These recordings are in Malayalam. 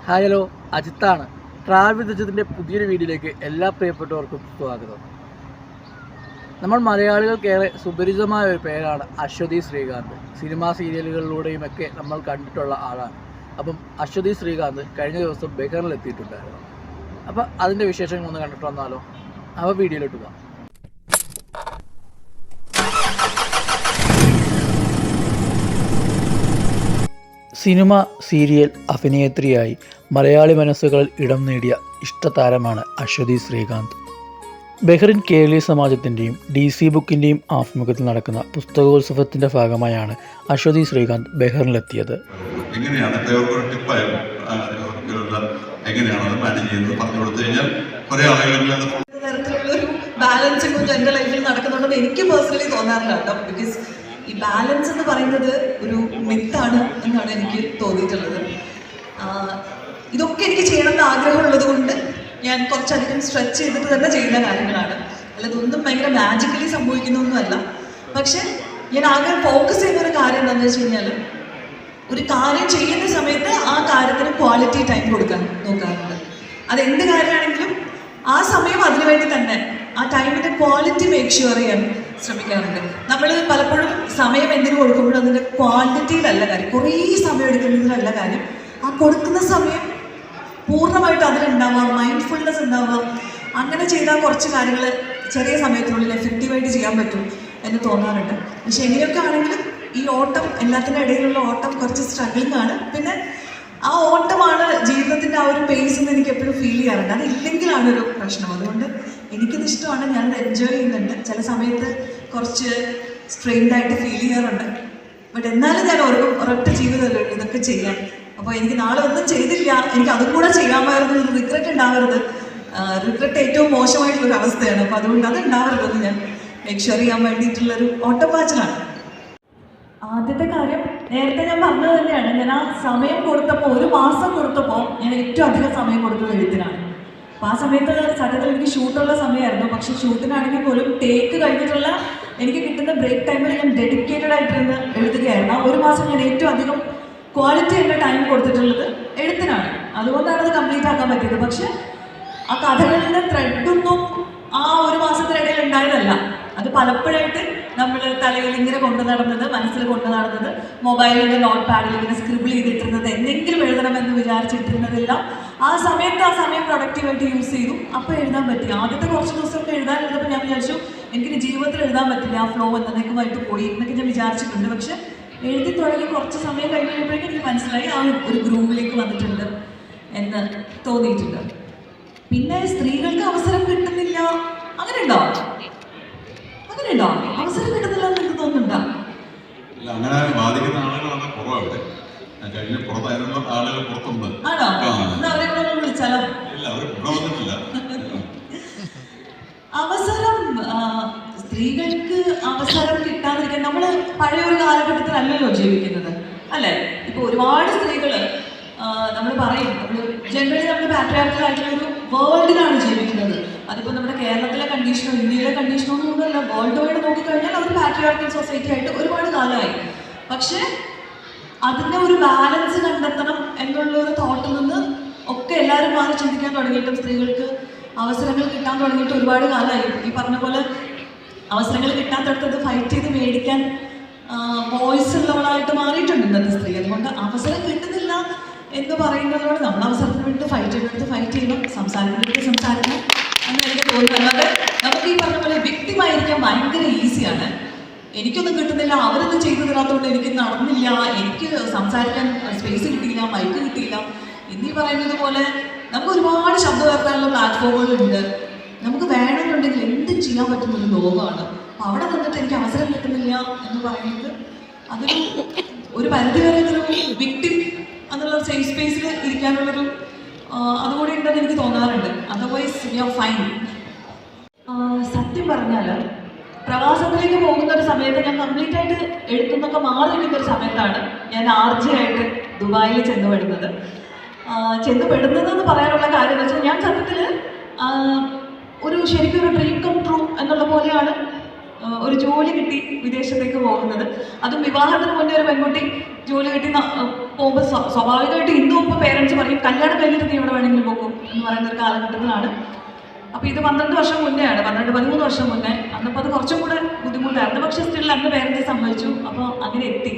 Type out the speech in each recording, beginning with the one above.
ഹായ് ഹലോ, അജിത്താണ്. ട്രാവൽ വിത്ത് അജിത്തിൻ്റെ പുതിയൊരു വീഡിയോയിലേക്ക് എല്ലാ പ്രിയപ്പെട്ടവർക്കും സ്വാഗതം. നമ്മൾ മലയാളികൾക്കേറെ സുപരിചിതമായ ഒരു പേരാണ് അശ്വതി ശ്രീകാന്ത്. സിനിമാ സീരിയലുകളിലൂടെയുമൊക്കെ നമ്മൾ കണ്ടിട്ടുള്ള ആളാണ്. അപ്പം അശ്വതി ശ്രീകാന്ത് കഴിഞ്ഞ ദിവസം ബഹറിലെത്തിയിട്ടുണ്ടായിരുന്നു. അപ്പം അതിൻ്റെ വിശേഷങ്ങൾ ഒന്ന് കണ്ടിട്ട് വന്നാലോ? അവ വീഡിയോയിലോട്ട് പോകാം. സിനിമ, സീരിയൽ അഭിനേത്രിയായി മലയാളി മനസ്സുകളിൽ ഇടം നേടിയ ഇഷ്ടതാരമാണ് അശ്വതി ശ്രീകാന്ത്. ബഹ്റിൻ കേരളീയ സമാജത്തിൻ്റെയും DC ബുക്കിൻ്റെയും ആഭിമുഖ്യത്തിൽ നടക്കുന്ന പുസ്തകോത്സവത്തിൻ്റെ ഭാഗമായാണ് അശ്വതി ശ്രീകാന്ത് ബഹ്റിനിലെത്തിയത്. എൻ്റെ ലൈഫിൽ നടക്കുന്നുണ്ടെന്ന് എനിക്ക് പേഴ്സണലി തോന്നാറില്ല കേട്ടോ. ബിക്കോസ് ഈ ബാലൻസ് എന്ന് പറയുന്നത് ഒരു മിത്താണ് എന്നാണ് എനിക്ക് തോന്നിയിട്ടുള്ളത്. ഇതൊക്കെ എനിക്ക് ചെയ്യണമെന്ന് ആഗ്രഹമുള്ളത് കൊണ്ട് ഞാൻ കുറച്ചധികം സ്ട്രെച്ച് ചെയ്തിട്ട് തന്നെ ചെയ്യുന്ന കാര്യങ്ങളാണ്. അല്ലാതൊന്നും ഭയങ്കര മാജിക്കലി സംഭവിക്കുന്നൊന്നുമല്ല. പക്ഷെ ഞാൻ ആകെ ഫോക്കസ് ചെയ്യുന്ന ഒരു കാര്യം എന്താണെന്ന് വെച്ച് കഴിഞ്ഞാൽ, ഒരു കാര്യം ചെയ്യുന്ന സമയത്ത് ആ കാര്യത്തിന് ക്വാളിറ്റി ടൈം കൊടുക്കാൻ നോക്കാറുണ്ട്. അതെന്ത് കാര്യമാണെങ്കിലും ആ സമയം അതിനുവേണ്ടി തന്നെ ആ ടൈമിൻ്റെ ക്വാളിറ്റി മേക്ക് ഷുവർ ചെയ്യാൻ ശ്രമിക്കാറുണ്ട്. നമ്മൾ പലപ്പോഴും സമയം എന്തിനു കൊടുക്കുമ്പോഴും അതിൻ്റെ ക്വാണ്ടിറ്റിയിലല്ല കാര്യം, കുറേ സമയം എടുക്കുന്നതിലല്ല കാര്യം. ആ കൊടുക്കുന്ന സമയം പൂർണ്ണമായിട്ട് അതിലുണ്ടാവുക, മൈൻഡ്ഫുൾനെസ് ഉണ്ടാവുക. അങ്ങനെ ചെയ്താൽ കുറച്ച് കാര്യങ്ങൾ ചെറിയ സമയത്തിനുള്ളിൽ എഫക്റ്റീവായിട്ട് ചെയ്യാൻ പറ്റും എന്ന് തോന്നാറുണ്ട്. പക്ഷെ എങ്ങനെയൊക്കെ ആണെങ്കിലും ഈ ഓട്ടം, എല്ലാത്തിൻ്റെ ഇടയിലുള്ള ഓട്ടം കുറച്ച് സ്ട്രഗിളിംഗ് ആണ്. പിന്നെ ആ ഓട്ടമാണ് ജീവിതത്തിൻ്റെ ആ ഒരു പേസ് എന്ന് എനിക്ക് എപ്പോഴും ഫീൽ ചെയ്യാറുണ്ട്. അതില്ലെങ്കിലാണ് ഒരു പ്രശ്നം. അതുകൊണ്ട് എനിക്കിത് ഇഷ്ടമാണ്, ഞാനത് എൻജോയ് ചെയ്യുന്നുണ്ട്. ചില സമയത്ത് കുറച്ച് സ്ട്രെയിൻഡായിട്ട് ഫീൽ ചെയ്യാറുണ്ട്. ബട്ട് എന്നാലും ഞാൻ ഒരൊറ്റ ജീവിതമല്ലേ ഇതൊക്കെ ചെയ്യാൻ. അപ്പോൾ എനിക്ക് നാളെ ഒന്നും ചെയ്തില്ല, എനിക്ക് അതും കൂടെ ചെയ്യാമായിരുന്നു, റിഗ്രറ്റ് ഉണ്ടാവരുത്. റിഗ്രറ്റ് ഏറ്റവും മോശമായിട്ടുള്ളൊരു അവസ്ഥയാണ്. അപ്പോൾ അതുകൊണ്ട് അത് ഉണ്ടാവരുതെന്ന് ഞാൻ മേക്ക് ഷുവർ ചെയ്യാൻ വേണ്ടിയിട്ടുള്ളൊരു ഓട്ടപ്പാച്ചിലാണ്. ആദ്യത്തെ കാര്യം നേരത്തെ ഞാൻ പറഞ്ഞത് തന്നെയാണ്. ഞാൻ ആ സമയം കൊടുത്തപ്പോൾ, ഒരു മാസം കൊടുത്തപ്പോൾ ഞാൻ ഏറ്റവും അധികം സമയം കൊടുത്തത് എഴുത്തിനാണ്. അപ്പോൾ ആ സമയത്ത് സത്യത്തിൽ എനിക്ക് ഷൂട്ടുള്ള സമയമായിരുന്നു. പക്ഷേ ഷൂട്ടിനാണെങ്കിൽ പോലും ടേക്ക് കഴിഞ്ഞിട്ടുള്ള എനിക്ക് കിട്ടുന്ന ബ്രേക്ക് ടൈമിൽ ഞാൻ ഡെഡിക്കേറ്റഡ് ആയിട്ടിരുന്ന് എഴുതുകയായിരുന്നു. ആ ഒരു മാസം ഞാൻ ഏറ്റവും അധികം ക്വാളിറ്റി എൻ്റെ ടൈം കൊടുത്തിട്ടുള്ളത് എഴുത്തിനാണ്. അതുകൊണ്ടാണ് അത് കംപ്ലീറ്റ് ആക്കാൻ പറ്റിയത്. പക്ഷെ ആ കഥകളിലെ ത്രെഡൊന്നും ആ ഒരു മാസത്തിനിടയിൽ ഉണ്ടായതല്ല. അത് പലപ്പോഴായിട്ട് നമ്മൾ തലയിൽ ഇങ്ങനെ കൊണ്ടു നടന്നത്, മനസ്സിൽ കൊണ്ടു നടന്നത്, മൊബൈലിൻ്റെ നോട്ട് പാഡിൽ ഇങ്ങനെ സ്ക്രിബിൾ ചെയ്തിട്ടിരുന്നത്, എന്തെങ്കിലും എഴുതണമെന്ന് വിചാരിച്ചിട്ടിരുന്നതെല്ലാം ആ സമയം പ്രൊഡക്റ്റീവായിട്ട് യൂസ് ചെയ്തു. അപ്പോൾ എഴുതാൻ പറ്റി. ആദ്യത്തെ കുറച്ച് ദിവസമൊക്കെ എഴുതാനിരുന്നപ്പോൾ ഞാൻ വിചാരിച്ചു എനിക്കിനി ജീവിതത്തിൽ എഴുതാൻ പറ്റില്ല, ആ ഫ്ലോ എന്നേക്കുമായിട്ട് പോയി എന്നൊക്കെ ഞാൻ വിചാരിച്ചിട്ടുണ്ട്. പക്ഷെ എഴുതി തുടങ്ങി കുറച്ച് സമയം കഴിഞ്ഞപ്പോഴേക്കും എനിക്ക് മനസ്സിലായി ആ ഒരു ഗ്രൂവിലേക്ക് വന്നിട്ടുണ്ട് എന്ന് തോന്നിയിട്ടുണ്ട്. പിന്നെ സ്ത്രീകൾക്ക് അവസരം കിട്ടുന്നില്ല, അങ്ങനെയുണ്ടോ? അവസരം കിട്ടുന്നില്ല എന്ന് എനിക്ക് തോന്നുന്നുണ്ടോ? അങ്ങനെ ബാധിക്കുന്ന ആളുകളാണ് കുറവാണ്. ആളുകൾ പുറത്തുണ്ട്. ആണോ? അവരെ കൂടെ വിളിച്ചാലോ? അവസരം, സ്ത്രീകൾക്ക് അവസരം കിട്ടാതിരിക്കാൻ നമ്മൾ പഴയ ഒരു കാലഘട്ടത്തിലല്ലല്ലോ ജീവിക്കുന്നത്, അല്ലേ? ഇപ്പോൾ ഒരുപാട് സ്ത്രീകൾ നമ്മൾ പറയും, ജനറലി നമ്മൾ പാട്രിയാർക്കൽ ആയിട്ടുള്ളൊരു വേൾഡിലാണ് ജീവിക്കുന്നത്. അതിപ്പോൾ നമ്മുടെ കേരളത്തിലെ കണ്ടീഷനോ ഇന്ത്യയിലെ കണ്ടീഷനോ ഒന്നുമല്ല, വേൾഡ് വൈഡ് നോക്കിക്കഴിഞ്ഞാൽ അവർ പാട്രിയാർക്കൽ സൊസൈറ്റി ആയിട്ട് ഒരുപാട് കാലമായി. പക്ഷേ അതിൻ്റെ ഒരു ബാലൻസ് കണ്ടെത്തണം എന്നുള്ളൊരു തോട്ടിൽ നിന്ന് ഒക്കെ എല്ലാവരും മാറി ചിന്തിക്കാൻ തുടങ്ങിയിട്ടും സ്ത്രീകൾക്ക് അവസരങ്ങൾ കിട്ടാൻ തുടങ്ങിയിട്ട് ഒരുപാട് കാലമായി. ഈ പറഞ്ഞ പോലെ അവസരങ്ങൾ കിട്ടാത്തടത്തത് ഫൈറ്റ് ചെയ്ത് മേടിക്കാൻ വോയിസ് ഉള്ളവളായിട്ട് മാറിയിട്ടുണ്ട് ഇന്നത്തെ സ്ത്രീ. അതുകൊണ്ട് അവസരം കിട്ടുന്നില്ല എന്ന് പറയുന്നതോടെ നമ്മൾ അവസരത്തിന് വേണ്ടി ഫൈറ്റ് ചെയ്യണം, സംസാരിക്കണം എന്ന് എനിക്ക് തോന്നുന്നു. അല്ലാതെ നമുക്ക് ഈ പറഞ്ഞ പോലെ വ്യക്തിമായിരിക്കാൻ ഭയങ്കര ഈസിയാണ്. എനിക്കൊന്നും കിട്ടുന്നില്ല, അവരൊന്നും ചെയ്തു തരാത്തതുകൊണ്ട് എനിക്ക് നടന്നില്ല, എനിക്ക് സംസാരിക്കാൻ സ്പേസ് കിട്ടിയില്ല, മൈക്ക് കിട്ടിയില്ല എന്നീ പറയുന്നത് പോലെ നമുക്ക് ഒരുപാട് ശബ്ദം ഉയർത്താനുള്ള പ്ലാറ്റ്ഫോമുകളുണ്ട്. നമുക്ക് വേണമെന്നുണ്ടെങ്കിൽ എന്തും ചെയ്യാൻ പറ്റുന്നൊരു ലോകമാണ്. അപ്പോൾ അവിടെ നിന്നിട്ട് എനിക്ക് അവസരം കിട്ടുന്നില്ല എന്ന് പറയുന്നത് ഒരു പരിധിവരെ ഒരു വിക്ടിം എന്നുള്ള സേഫ് സ്പേസിൽ ഇരിക്കാനുള്ളൊരു അതുകൂടി ഉണ്ടെന്ന് എനിക്ക് തോന്നാറുണ്ട്. Otherwise we R fine. സത്യം പറഞ്ഞാൽ പ്രവാസത്തിലേക്ക് പോകുന്ന ഒരു സമയത്ത് ഞാൻ കംപ്ലീറ്റ് ആയിട്ട് എഴുത്തുന്നൊക്കെ മാറി നിൽക്കുന്ന ഒരു സമയത്താണ് ഞാൻ RJ ആയിട്ട് ദുബായിൽ ചെന്നുപെടുന്നതെന്ന് പറയാനുള്ള കാര്യം എന്ന് വെച്ചാൽ, ഞാൻ സത്യത്തിൽ ശരിക്കും ഒരു ഡ്രീം കം ട്രൂ എന്നുള്ള പോലെയാണ് ഒരു ജോലി കിട്ടി വിദേശത്തേക്ക് പോകുന്നത്. അതും വിവാഹത്തിന് മുന്നേ ഒരു പെൺകുട്ടി ജോലി കിട്ടി പോകുമ്പോൾ സ്വാഭാവികമായിട്ട് ഇന്നും ഇപ്പോൾ പേരൻസ് പറയും കല്യാണം കഴിഞ്ഞിട്ട് നീ എവിടെ വേണമെങ്കിലും പോകും എന്ന് പറയുന്ന ഒരു കാലഘട്ടത്തിലാണ്. അപ്പോൾ ഇത് 12 വർഷം മുന്നേ ആണ്, 13 വർഷം മുന്നേ. അന്നപ്പോൾ അത് കുറച്ചും കൂടെ ബുദ്ധിമുട്ടായിരുന്നു. പക്ഷേ സ്റ്റിൽ അന്ന് പേരൻസ് സമ്മതിച്ചു. അപ്പോൾ അങ്ങനെ എത്തി.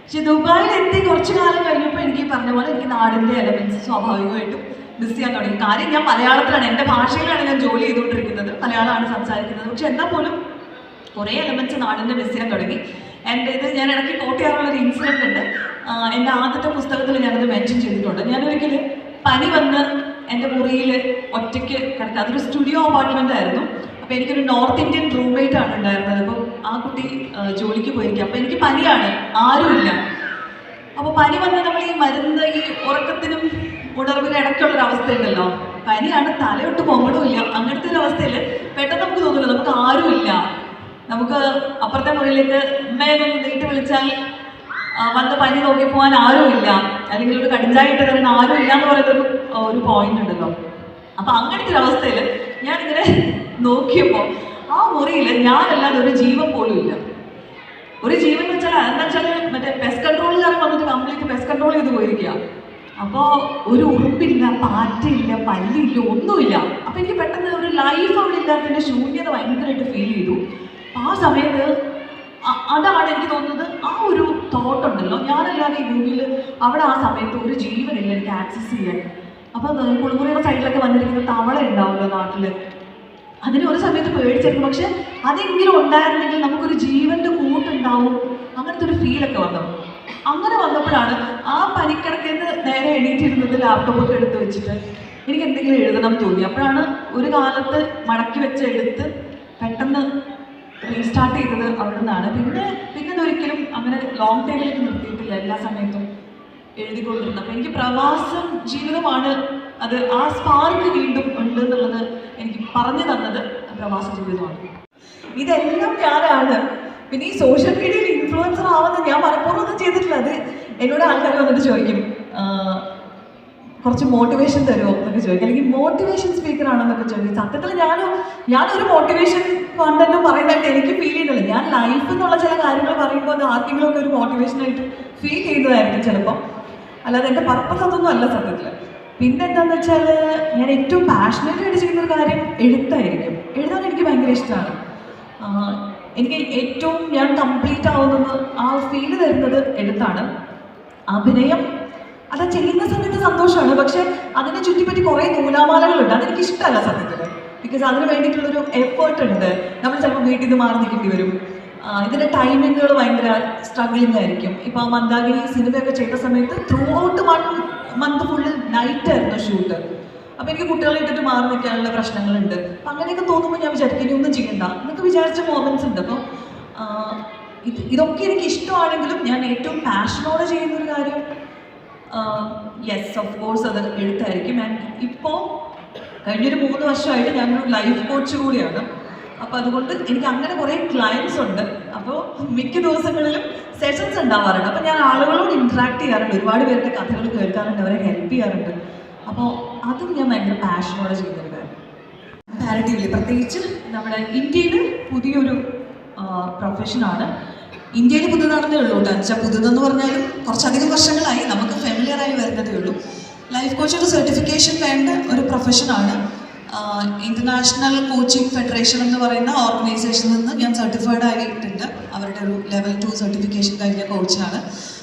പക്ഷെ ദുബായിൽ എത്തി കുറച്ച് കാലം കഴിഞ്ഞപ്പോൾ എനിക്ക് പറഞ്ഞ പോലെ എനിക്ക് നാടിൻ്റെ എലമെൻറ്റ്സ് സ്വാഭാവികമായിട്ടും മിസ് ചെയ്യാൻ തുടങ്ങി. കാര്യം ഞാൻ മലയാളത്തിലാണ്, എൻ്റെ ഭാഷയിലാണ് ഞാൻ ജോലി ചെയ്തുകൊണ്ടിരിക്കുന്നത്, മലയാളമാണ് സംസാരിക്കുന്നത്. പക്ഷെ എന്നാൽ പോലും കുറേ എലമെൻറ്റ്സ് നാടിൻ്റെ മിസ് ചെയ്യാൻ തുടങ്ങി. എൻ്റെ ഇത് ഞാൻ ഇടയ്ക്ക് കോട്ട് ചെയ്യാറുള്ളൊരു ഇൻസിഡൻറ്റ് ഉണ്ട്. എൻ്റെ ആദ്യത്തെ പുസ്തകത്തിൽ ഞാനത് മെൻഷൻ ചെയ്തിട്ടുണ്ട്. ഞാനൊരിക്കൽ പനി വന്ന് എൻ്റെ മുറിയിൽ ഒറ്റയ്ക്ക് കിടക്കുക. അതൊരു സ്റ്റുഡിയോ അപ്പാർട്ട്മെൻ്റ് ആയിരുന്നു. അപ്പോൾ എനിക്കൊരു നോർത്ത് ഇന്ത്യൻ റൂംമേറ്റ് ആണ് ഉണ്ടായിരുന്നത്. അപ്പോൾ ആ കുട്ടി ജോലിക്ക് പോയിരിക്കുക. അപ്പോൾ എനിക്ക് പനിയാണ്, ആരുമില്ല. അപ്പോൾ പനി വന്ന് നമ്മൾ ഈ മരുന്ന് ഈ ഉറക്കത്തിനും ഉണർവിനും ഇടയ്ക്കുള്ളൊരു അവസ്ഥയുണ്ടല്ലോ, പനിയാണ്, തലയൊട്ട് പൊങ്ങണമില്ല. അങ്ങനത്തെ ഒരു അവസ്ഥയിൽ പെട്ടെന്ന് നമുക്ക് തോന്നില്ല നമുക്ക് ആരുമില്ല. നമുക്ക് അപ്പുറത്തെ മുറിയിലേക്ക് അമ്മയെന്നൊന്ന് നീട്ടി വിളിച്ചാൽ വന്ന് പനി നോക്കി പോകാൻ ആരുമില്ല, അല്ലെങ്കിൽ ഒരു കടിഞ്ചായിട്ട് തരാൻ ആരുമില്ല എന്ന് പറയുന്നൊരു ഒരു പോയിന്റ് ഉണ്ടല്ലോ. അപ്പം അങ്ങനത്തെ ഒരു അവസ്ഥയിൽ ഞാനിങ്ങനെ നോക്കിയപ്പോൾ ആ മുറിയിൽ ഞാനല്ലാതെ ഒരു ജീവൻ പോലും ഇല്ല. ഒരു ജീവൻ എന്ന് വെച്ചാൽ എന്താ വെച്ചാൽ മറ്റേ പെസ്റ്റ് കൺട്രോളുകാരൻ വന്നിട്ട് കംപ്ലീറ്റ് പെസ്റ്റ് കൺട്രോൾ ചെയ്ത് പോയിരിക്കുക. അപ്പോൾ ഒരു ഉറുമ്പില്ല, പാറ്റയില്ല, പല്ലില്ല, ഒന്നുമില്ല. അപ്പം എനിക്ക് പെട്ടെന്ന് ഒരു ലൈഫ് അവിടെ ഇല്ലാത്തതിൻ്റെ ശൂന്യത ഭയങ്കരമായിട്ട് ഫീൽ ചെയ്തു. ആ സമയത്ത് അതാണ് എനിക്ക് തോന്നുന്നത്, ആ ഒരു തോട്ട് ഉണ്ടല്ലോ, ഞാനല്ലാതെ ഈ ഭൂമിയിൽ അവിടെ ആ സമയത്ത് ഒരു ജീവനില്ല എനിക്ക് ആക്സസ് ചെയ്യാൻ. അപ്പോൾ കുളിമുറിയുടെ സൈഡിലൊക്കെ വന്നിരിക്കുന്ന തവള ഉണ്ടാവുമല്ലോ നാട്ടിൽ, അതിന് ഒരു സമയത്ത് പേടിച്ചിരുന്നു. പക്ഷെ അതെങ്കിലും ഉണ്ടായിരുന്നെങ്കിൽ നമുക്കൊരു ജീവൻ്റെ കൂട്ടുണ്ടാവും, അങ്ങനത്തെ ഒരു ഫീലൊക്കെ വന്നു. അങ്ങനെ വന്നപ്പോഴാണ് ആ പനിക്കിടക്കിൽ നിന്ന് നേരെ എണീറ്റിരുന്നത് ലാപ്ടോപ്പൊക്കെ എടുത്ത് വെച്ചിട്ട് എനിക്ക് എന്തെങ്കിലും എഴുതണം തോന്നി. അപ്പോഴാണ് ഒരു കാലത്ത് മടക്കി വെച്ച് എടുത്ത് പെട്ടെന്ന് റീസ്റ്റാർട്ട് ചെയ്തത് അവിടെ നിന്നാണ്. പിന്നെ ഒരിക്കലും അങ്ങനെ ലോങ് ടൈമിലേക്ക് നിർത്തിയിട്ടില്ല, എല്ലാ സമയത്തും എഴുതിക്കൊണ്ടിരുന്നത്. അപ്പോൾ എനിക്ക് പ്രവാസം ജീവിതമാണ് അത്, ആ സ്പാർക്ക് വീണ്ടും ഉണ്ട് എന്നുള്ളത് എനിക്ക് പറഞ്ഞു തന്നത് പ്രവാസ ജീവിതമാണ്. ഇതെല്ലാം ഞാനാണ്. പിന്നെ ഈ സോഷ്യൽ മീഡിയയിൽ ഇൻഫ്ലുവൻസർ ആവുന്ന ഞാൻ മനഃപൂർവ്വം ഒന്നും ചെയ്തിട്ടില്ല. അത് എന്നോട് ആൾക്കാർ വന്നിട്ട് ചോദിക്കും കുറച്ച് മോട്ടിവേഷൻ തരുമോ എന്നൊക്കെ ചോദിക്കും, അല്ലെങ്കിൽ മോട്ടിവേഷൻ സ്പീക്കർ ആണെന്നൊക്കെ ചോദിക്കും. സത്യത്തിൽ ഞാനൊരു മോട്ടിവേഷൻ കോണ്ടന്റും പറയുന്നതായിട്ട് എനിക്ക് ഫീൽ ചെയ്യുന്നില്ല. ഞാൻ ലൈഫ് എന്നുള്ള ചില കാര്യങ്ങൾ പറയുമ്പോൾ അത് ആർക്കെങ്കിലും ഒക്കെ ഒരു മോട്ടിവേഷനായിട്ട് ഫീൽ ചെയ്യുന്നതായിരിക്കും ചിലപ്പം, അല്ലാതെ എൻ്റെ പർപ്പസ് അതൊന്നും അല്ല സത്യത്തിൽ. പിന്നെ എന്താണെന്ന് വെച്ചാൽ ഞാൻ ഏറ്റവും പാഷനേറ്റ് ആയിട്ട് ചെയ്യുന്നൊരു കാര്യം എഴുത്തായിരിക്കും. എഴുതാൻ എനിക്ക് ഭയങ്കര ഇഷ്ടമാണ്. എനിക്ക് ഏറ്റവും ഞാൻ കംപ്ലീറ്റ് ആവുന്നത് ആ ഫീൽ തരുന്നത് എഴുത്താണ്. അഭിനയം അത് ചെയ്യുന്ന സമയത്ത് സന്തോഷമാണ്, പക്ഷെ അതിനെ ചുറ്റിപ്പറ്റി കുറേ നൂലാമാലകളുണ്ട്, അതെനിക്ക് ഇഷ്ടമല്ല സത്യത്തിൽ. ബിക്കോസ് അതിന് വേണ്ടിയിട്ടുള്ളൊരു എഫേർട്ട് ഉണ്ട്. നമ്മൾ ചിലപ്പോൾ വീട്ടിൽ നിന്ന് മാറി നിൽക്കേണ്ടി വരും. ഇതിൻ്റെ ടൈമിങ്ങുകൾ ഭയങ്കര സ്ട്രഗ്ലിംഗ് ആയിരിക്കും. ഇപ്പോൾ മന്ദാകിനി സിനിമയൊക്കെ ചെയ്ത സമയത്ത് ത്രൂ ഔട്ട് 1 മന്ത് ഫുള്ള് നൈറ്റായിരുന്നു ഷൂട്ട്. അപ്പോൾ എനിക്ക് കുട്ടികളെ ഇട്ടിട്ട് മാറി നിൽക്കാനുള്ള പ്രശ്നങ്ങളുണ്ട്. അപ്പം അങ്ങനെയൊക്കെ തോന്നുമ്പോൾ ഞാൻ വിചാരിക്കും ഇനി ഒന്നും ചെയ്യണ്ട എന്നൊക്കെ വിചാരിച്ച മൊമെൻറ്റ്സ് ഉണ്ട്. അപ്പോൾ ഇതൊക്കെ എനിക്ക് ഇഷ്ടമാണെങ്കിലും ഞാൻ ഏറ്റവും പാഷനോടെ ചെയ്യുന്നൊരു കാര്യം യെസ് ഓഫ് കോഴ്സ് അത് എഴുത്തായിരിക്കും. ആൻഡ് ഇപ്പോൾ കഴിഞ്ഞൊരു 3 വർഷമായിട്ട് ഞാനൊരു ലൈഫ് കോച്ച് കൂടിയാണ്. അപ്പോൾ അതുകൊണ്ട് എനിക്ക് അങ്ങനെ കുറേ ക്ലയൻസ് ഉണ്ട്. അപ്പോൾ മിക്ക ദിവസങ്ങളിലും സെഷൻസ് ഉണ്ടാവാറുണ്ട്. അപ്പോൾ ഞാൻ ആളുകളോട് ഇൻട്രാക്ട് ചെയ്യാറുണ്ട്, ഒരുപാട് പേരുടെ കഥകൾ കേൾക്കാറുണ്ട്, അവരെ ഹെൽപ്പ് ചെയ്യാറുണ്ട്. അപ്പോൾ അതും ഞാൻ ഭയങ്കര പാഷനോടെ ചെയ്യുന്നൊരു കാര്യം. പാരറ്റീവില് പ്രത്യേകിച്ച് നമ്മുടെ ഇന്ത്യയിൽ പുതിയൊരു പ്രൊഫഷനാണ്. ഇന്ത്യയിൽ പുതുതാണെന്നേ ഉള്ളൂ കേട്ടോ. എന്നുവെച്ചാൽ പുതുതെന്ന് പറഞ്ഞാലും കുറച്ചധികം വർഷങ്ങളായി, നമുക്ക് ഫെമിലിയറായി വരുന്നതേ ഉള്ളൂ. ലൈഫ് കോച്ചൊരു സർട്ടിഫിക്കേഷൻ വേണ്ട ഒരു പ്രൊഫഷനാണ്. ഇൻ്റർനാഷണൽ കോച്ചിങ് ഫെഡറേഷൻ എന്ന് പറയുന്ന ഓർഗനൈസേഷനിൽ നിന്ന് ഞാൻ സർട്ടിഫൈഡ് ആയിട്ടുണ്ട്. അവരുടെ ഒരു ലെവൽ 2 സർട്ടിഫിക്കേഷൻ കഴിഞ്ഞ കോച്ചാണ്.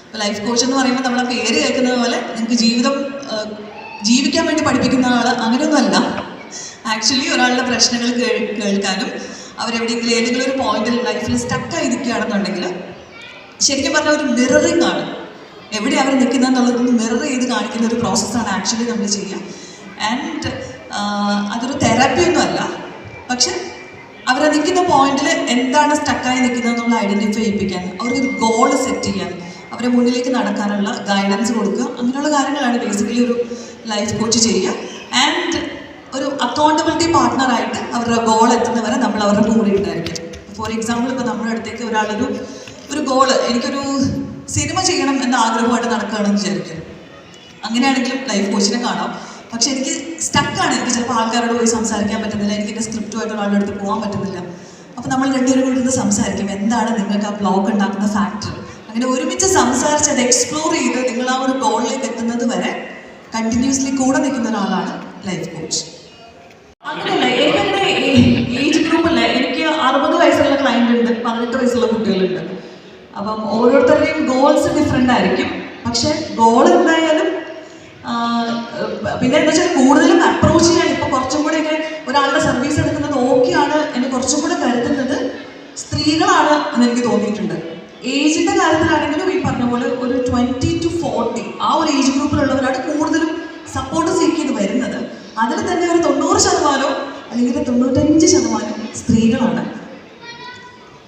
അപ്പോൾ ലൈഫ് കോച്ച് എന്ന് പറയുമ്പോൾ നമ്മളെ പേര് കേൾക്കുന്നത് പോലെ നിങ്ങൾക്ക് ജീവിക്കാൻ വേണ്ടി പഠിപ്പിക്കുന്ന ആൾ അങ്ങനെയൊന്നുമല്ല. ആക്ച്വലി ഒരാളുടെ പ്രശ്നങ്ങൾ കേൾക്കാനും അവരെവിടെയെങ്കിലും ഏതെങ്കിലും ഒരു പോയിന്റിൽ ലൈഫിൽ സ്റ്റക്കായി നിൽക്കുകയാണെന്നുണ്ടെങ്കിൽ ശരിക്കും പറഞ്ഞാൽ ഒരു മിററിങ് ആണ്. എവിടെ അവർ നിൽക്കുന്നതെന്നുള്ളതൊന്ന് മിറർ ചെയ്ത് കാണിക്കുന്ന ഒരു പ്രോസസ്സാണ് ആക്ച്വലി നമ്മൾ ചെയ്യുക. ആൻഡ് അതൊരു തെറാപ്പിയൊന്നും അല്ല, പക്ഷെ അവരെ നിൽക്കുന്ന പോയിന്റിൽ എന്താണ് സ്റ്റക്കായി നിൽക്കുന്നതെന്നുള്ള ഐഡൻറ്റിഫൈ ചെയ്യിപ്പിക്കാൻ, അവർക്കൊരു ഗോൾ സെറ്റ് ചെയ്യാൻ, അവരെ മുന്നിലേക്ക് നടക്കാനുള്ള ഗൈഡൻസ് കൊടുക്കുക, അങ്ങനെയുള്ള കാര്യങ്ങളാണ് ബേസിക്കലി ഒരു ലൈഫ് കോച്ച് ചെയ്യുക. ആൻഡ് ഒരു അക്കൗണ്ടബിലിറ്റി പാർട്ട്ണറായിട്ട് അവരുടെ ഗോൾ എത്തുന്നവരെ നമ്മൾ അവരുടെ കൂടെ ഉണ്ടായിരിക്കും. ഫോർ എക്സാമ്പിൾ ഇപ്പോൾ നമ്മുടെ അടുത്തേക്ക് ഒരു ഗോള്, എനിക്കൊരു സിനിമ ചെയ്യണം എന്ന ആഗ്രഹമായിട്ട് നടക്കുകയാണെന്ന് വിചാരിക്കും. അങ്ങനെയാണെങ്കിലും ലൈഫ് കോച്ചിനെ കാണാം. പക്ഷെ എനിക്ക് സ്റ്റക്കാണ്, എനിക്ക് ചിലപ്പോൾ ആൾക്കാരോട് പോയി സംസാരിക്കാൻ പറ്റുന്നില്ല, എനിക്ക് എൻ്റെ സ്ക്രിപ്റ്റുമായിട്ട് ഒരാളുടെ അടുത്ത് പോകാൻ പറ്റുന്നില്ല. അപ്പോൾ നമ്മൾ രണ്ടുപേരും കൂടി ഇരുന്ന് സംസാരിക്കും, എന്താണ് നിങ്ങൾക്ക് ആ ബ്ലോക്ക് ഉണ്ടാക്കുന്ന ഫാക്ടർ. ഇങ്ങനെ ഒരുമിച്ച് സംസാരിച്ച് അത് എക്സ്പ്ലോർ ചെയ്ത് നിങ്ങൾ ആ ഒരു ഗോളിലേക്ക് എത്തുന്നത് വരെ കണ്ടിന്യൂസ്ലി കൂടെ നിൽക്കുന്ന ഒരാളാണ് ലൈഫ് കോച്ച്. അങ്ങനെയല്ല, എനിക്കങ്ങനെ ഏജ് ഗ്രൂപ്പല്ല. എനിക്ക് 60 വയസ്സുള്ള ക്ലയൻ്റ് ഉണ്ട്, 18 വയസ്സുള്ള കുട്ടികളുണ്ട്. അപ്പം ഓരോരുത്തരുടെയും ഗോൾസ് ഡിഫറെൻ്റ് ആയിരിക്കും. പക്ഷെ ഗോൾ എന്തായാലും പിന്നെ എന്താ വെച്ചാൽ കൂടുതലും അപ്രോച്ച് ചെയ്യാൻ ഇപ്പോൾ കുറച്ചും കൂടെ ഒക്കെ ഒരാളുടെ സർവീസ് എടുക്കുന്നത് ഓക്കെയാണ് എന്ന് കുറച്ചും കൂടെ കരുതുന്നത് സ്ത്രീകളാണ് എന്ന് എനിക്ക് തോന്നിയിട്ടുണ്ട്. ഏജിൻ്റെ കാര്യത്തിലാണെങ്കിലും ഈ പറഞ്ഞ പോലെ ഒരു 20 to 40 ആ ഒരു ഏജ് ഗ്രൂപ്പിലുള്ളവരാണ് കൂടുതലും സപ്പോർട്ട് സീക്ക് ചെയ്ത് വരുന്നത്. അതിൽ തന്നെ ഒരു 90% അല്ലെങ്കിൽ 95% സ്ത്രീകളാണ്.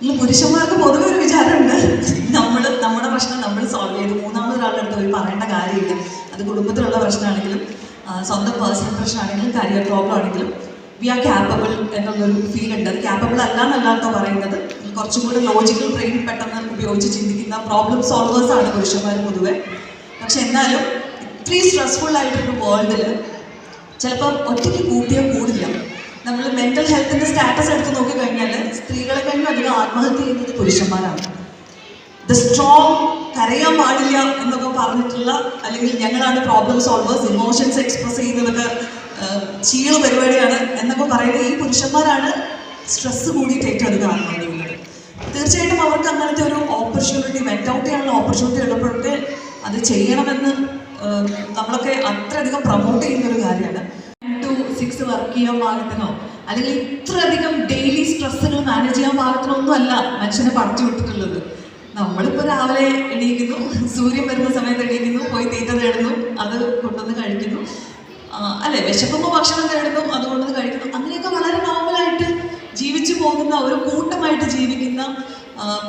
ഈ പുരുഷന്മാർക്ക് പൊതുവെ ഒരു വിചാരമുണ്ട്, നമ്മുടെ പ്രശ്നം നമ്മൾ സോൾവ് ചെയ്ത് മൂന്നാമതൊരാളുടെ അടുത്ത് പോയി പറയേണ്ട കാര്യമില്ല. അത് കുടുംബത്തിലുള്ള പ്രശ്നമാണെങ്കിലും സ്വന്തം പേഴ്സണൽ പ്രശ്നമാണെങ്കിലും കരിയർ പ്രോബ്ലം ആണെങ്കിലും വി ആർ ക്യാപ്പബിൾ എന്നുള്ളൊരു ഫീൽ ഉണ്ട്. അത് ക്യാപ്പബിൾ അല്ല എന്നല്ലാത്തോ പറയുന്നത്. കുറച്ചും കൂടെ ലോജിക്കൽ ബ്രെയിൻ പെട്ടെന്ന് ഉപയോഗിച്ച് ചിന്തിക്കുന്ന പ്രോബ്ലം സോൾവേഴ്സ് ആണ് പുരുഷന്മാർ പൊതുവെ. പക്ഷെ എന്നാലും ഇത്രയും സ്ട്രെസ്ഫുൾ ആയിട്ടൊരു വേൾഡിൽ ചിലപ്പോൾ ഒറ്റയ്ക്ക് കൂട്ടിയാൽ കൂടില്ല. നമ്മൾ മെൻ്റൽ ഹെൽത്തിൻ്റെ സ്റ്റാറ്റസ് എടുത്ത് നോക്കിക്കഴിഞ്ഞാൽ സ്ത്രീകളെ കഴിഞ്ഞും അധികം ആത്മഹത്യ ചെയ്യുന്നത് പുരുഷന്മാരാണ്. ദ സ്ട്രോങ്, കരയാൻ പാടില്ല എന്നൊക്കെ പറഞ്ഞിട്ടുള്ള, അല്ലെങ്കിൽ ഞങ്ങളാണ് പ്രോബ്ലം സോൾവേഴ്സ്, ഇമോഷൻസ് എക്സ്പ്രസ് ചെയ്യുന്നതൊക്കെ ചീള് പരിപാടിയാണ് എന്നൊക്കെ പറയുന്നത് ഈ പുരുഷന്മാരാണ് സ്ട്രെസ് കൂടിയിട്ട് ഏറ്റവും അധികം ആത്മഹത്യ ചെയ്യുന്നത്. തീർച്ചയായിട്ടും അവർക്ക് അങ്ങനത്തെ ഒരു ഓപ്പർച്യൂണിറ്റി, വെന്റ് ഔട്ട് ചെയ്യാനുള്ള ഓപ്പർച്യൂണിറ്റി ഉള്ളപ്പോഴൊക്കെ അത് ചെയ്യണമെന്ന് നമ്മളൊക്കെ അത്രയധികം പ്രൊമോട്ട് ചെയ്യുന്നൊരു കാര്യമാണ്. 9 to 6 വർക്ക് ചെയ്യാൻ പാകത്തിനോ അല്ലെങ്കിൽ ഇത്രയധികം ഡെയിലി സ്ട്രെസ്സുകൾ മാനേജ് ചെയ്യാൻ പാകത്തിനോ ഒന്നും അല്ല മനുഷ്യനെ പഠിച്ചു വിട്ടിട്ടുള്ളത്. നമ്മളിപ്പോൾ രാവിലെ എണീക്കുന്നു, സൂര്യൻ വരുന്ന സമയത്ത് എണീക്കുന്നു, പോയി തീറ്റ തേടുന്നു, അത് കൊണ്ടുവന്ന് കഴിക്കുന്നു, അല്ലെ, വിശക്കുമ്പോൾ ഭക്ഷണം തേടുന്നു, അത് കൊണ്ടുവന്ന് കഴിക്കുന്നു. അങ്ങനെയൊക്കെ വളരെ നോർമലായിട്ട് ജീവിച്ചു പോകുന്ന ഒരു കൂട്ടമായിട്ട് ജീവിക്കുന്ന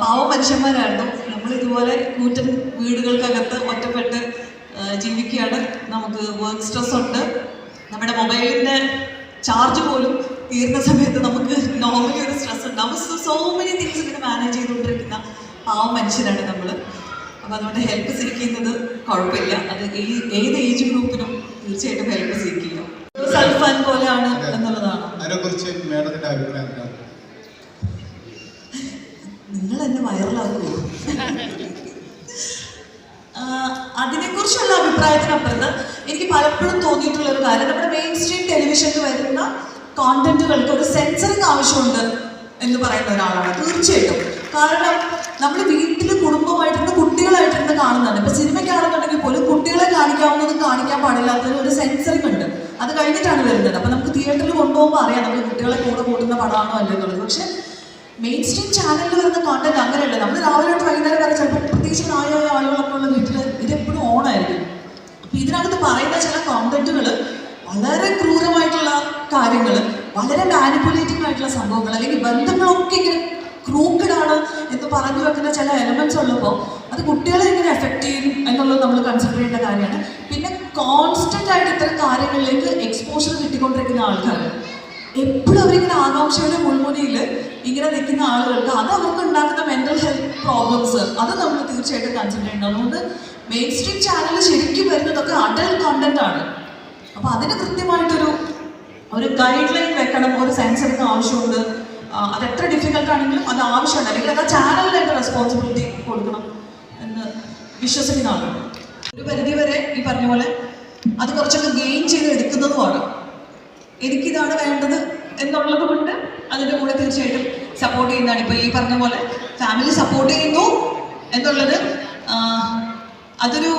പാവ മനുഷ്യന്മാരായിരുന്നു നമ്മളിതുപോലെ കൂറ്റൻ വീടുകൾക്കകത്ത് ഒറ്റപ്പെട്ട് ജീവിക്കുകയാണ്. നമുക്ക് വർക്ക് സ്ട്രെസ് ഉണ്ട്, നമ്മുടെ മൊബൈലിൻ്റെ ചാർജ് പോലും തീർന്ന സമയത്ത് നമുക്ക് നോർമലി ഒരു സ്ട്രെസ് ഉണ്ടാവും. സോ മെനി തിങ്സ് ഇങ്ങനെ മാനേജ് ചെയ്തുകൊണ്ടിരിക്കുന്ന പാവം മനുഷ്യരാണ് നമ്മൾ. അപ്പോൾ അതുകൊണ്ട് ഹെൽപ്പ് സീക്ക് ചെയ്യുന്നത് കുഴപ്പമില്ല. അത് ഏത് ഏജ് ഗ്രൂപ്പിനും തീർച്ചയായിട്ടും ഹെൽപ്പ് സീക്ക് ചെയ്യാം. സൽഫാൻ പോലെയാണ് എന്നുള്ളതാണ്. നിങ്ങൾ എന്നെ വൈറലാക്കുമോ? അതിനെക്കുറിച്ചുള്ള അഭിപ്രായത്തിനപ്പുറത്ത് എനിക്ക് പലപ്പോഴും തോന്നിയിട്ടുള്ള ഒരു കാര്യം, നമ്മുടെ മെയിൻ സ്ട്രീം ടെലിവിഷനിൽ വരുന്ന കോണ്ടന്റുകൾക്ക് ഒരു സെൻസറിങ് ആവശ്യമുണ്ട് എന്ന് പറയുന്ന ഒരാളാണ് തീർച്ചയായിട്ടും. കാരണം നമ്മൾ വീട്ടിൽ കുടുംബമായിട്ടിരുന്ന് കുട്ടികളായിട്ടിരുന്ന് കാണുന്നതാണ്. ഇപ്പം സിനിമയ്ക്കാണെന്നുണ്ടെങ്കിൽ പോലും കുട്ടികളെ കാണിക്കാവുന്നതും കാണിക്കാൻ പാടില്ലാത്തതിന് ഒരു സെൻസറിങ് ഉണ്ട്. അത് കഴിഞ്ഞിട്ടാണ് വരുന്നത്. അപ്പം നമുക്ക് തിയേറ്ററിൽ കൊണ്ടുപോകുമ്പോൾ അറിയാം നമ്മൾ കുട്ടികളെ കൂടെ കൂട്ടുന്ന പടമാണോ അല്ലേ എന്നുള്ളത്. പക്ഷെ മെയിൻ സ്ട്രീം ചാനലിൽ വരുന്ന കോണ്ടന്റ് അങ്ങനെയല്ല. നമ്മൾ രാവിലെ തൊട്ട് വൈകുന്നേരം വരെ ചിലപ്പോൾ പ്രത്യേകിച്ച് പ്രായമായ ആളുകളൊക്കെ ഉള്ള വീട്ടിൽ ഇതെപ്പോഴും ഓണായിരിക്കും. അപ്പം ഇതിനകത്ത് പറയുന്ന ചില കോണ്ടന്റുകൾ വളരെ ക്രൂരമായിട്ടുള്ള കാര്യങ്ങൾ, വളരെ മാനിപ്പുലേറ്റീവ് ആയിട്ടുള്ള സംഭവങ്ങൾ, അല്ലെങ്കിൽ ബന്ധങ്ങളൊക്കെ ഇങ്ങനെ ക്രൂക്കഡാണ് എന്ന് പറഞ്ഞു വെക്കുന്ന ചില എലമെന്റ്സ് ഉള്ളപ്പോൾ അത് കുട്ടികളെ എങ്ങനെ എഫക്റ്റ് ചെയ്യും എന്നുള്ളത് നമ്മൾ കൺസിഡർ ചെയ്യേണ്ട കാര്യമാണ്. പിന്നെ കോൺസ്റ്റന്റ് ആയിട്ട് ഇത്തരം കാര്യങ്ങളിലേക്ക് എക്സ്പോഷർ കിട്ടിക്കൊണ്ടിരിക്കുന്ന ആൾക്കാർ, എപ്പോഴും അവരിങ്ങനെ ആകാംക്ഷയുടെ മുൾമുനയിൽ ഇങ്ങനെ നിൽക്കുന്ന ആളുകൾക്ക് അത് അവർക്ക് ഉണ്ടാക്കുന്ന മെൻ്റൽ ഹെൽത്ത് പ്രോബ്ലംസ് അത് നമ്മൾ തീർച്ചയായിട്ടും കൺസിഡർ ചെയ്യണം. അതുകൊണ്ട് മെയിൻ സ്ട്രീം ചാനൽ ശരിക്കും വരുന്നതൊക്കെ അഡൽട്ട് കോണ്ടന്റ് ആണ്. അപ്പോൾ അതിന് കൃത്യമായിട്ടൊരു ഗൈഡ് ലൈൻ വെക്കണം, ഒരു സെൻസറിന് ആവശ്യമുണ്ട്. അത് എത്ര ഡിഫിക്കൽട്ട് ആണെങ്കിലും അത് ആവശ്യമുണ്ട്, അല്ലെങ്കിൽ അത് ചാനലിനായിട്ട് റെസ്പോൺസിബിലിറ്റി കൊടുക്കണം എന്ന് വിശ്വസിക്കുന്ന ആളുകൾ. ഒരു പരിധിവരെ ഈ പറഞ്ഞ പോലെ അത് കുറച്ചൊക്കെ ഗെയിൻ ചെയ്ത് എടുക്കുന്നതുമാണ്. എനിക്കിതാണ് വേണ്ടത് എന്നുള്ളത് കൊണ്ട് അതിൻ്റെ കൂടെ തീർച്ചയായിട്ടും സപ്പോർട്ട് ചെയ്യുന്നതാണ്. ഇപ്പോൾ ഈ പറഞ്ഞ പോലെ ഫാമിലി സപ്പോർട്ട് ചെയ്യുന്നു എന്നുള്ളത് അതൊരു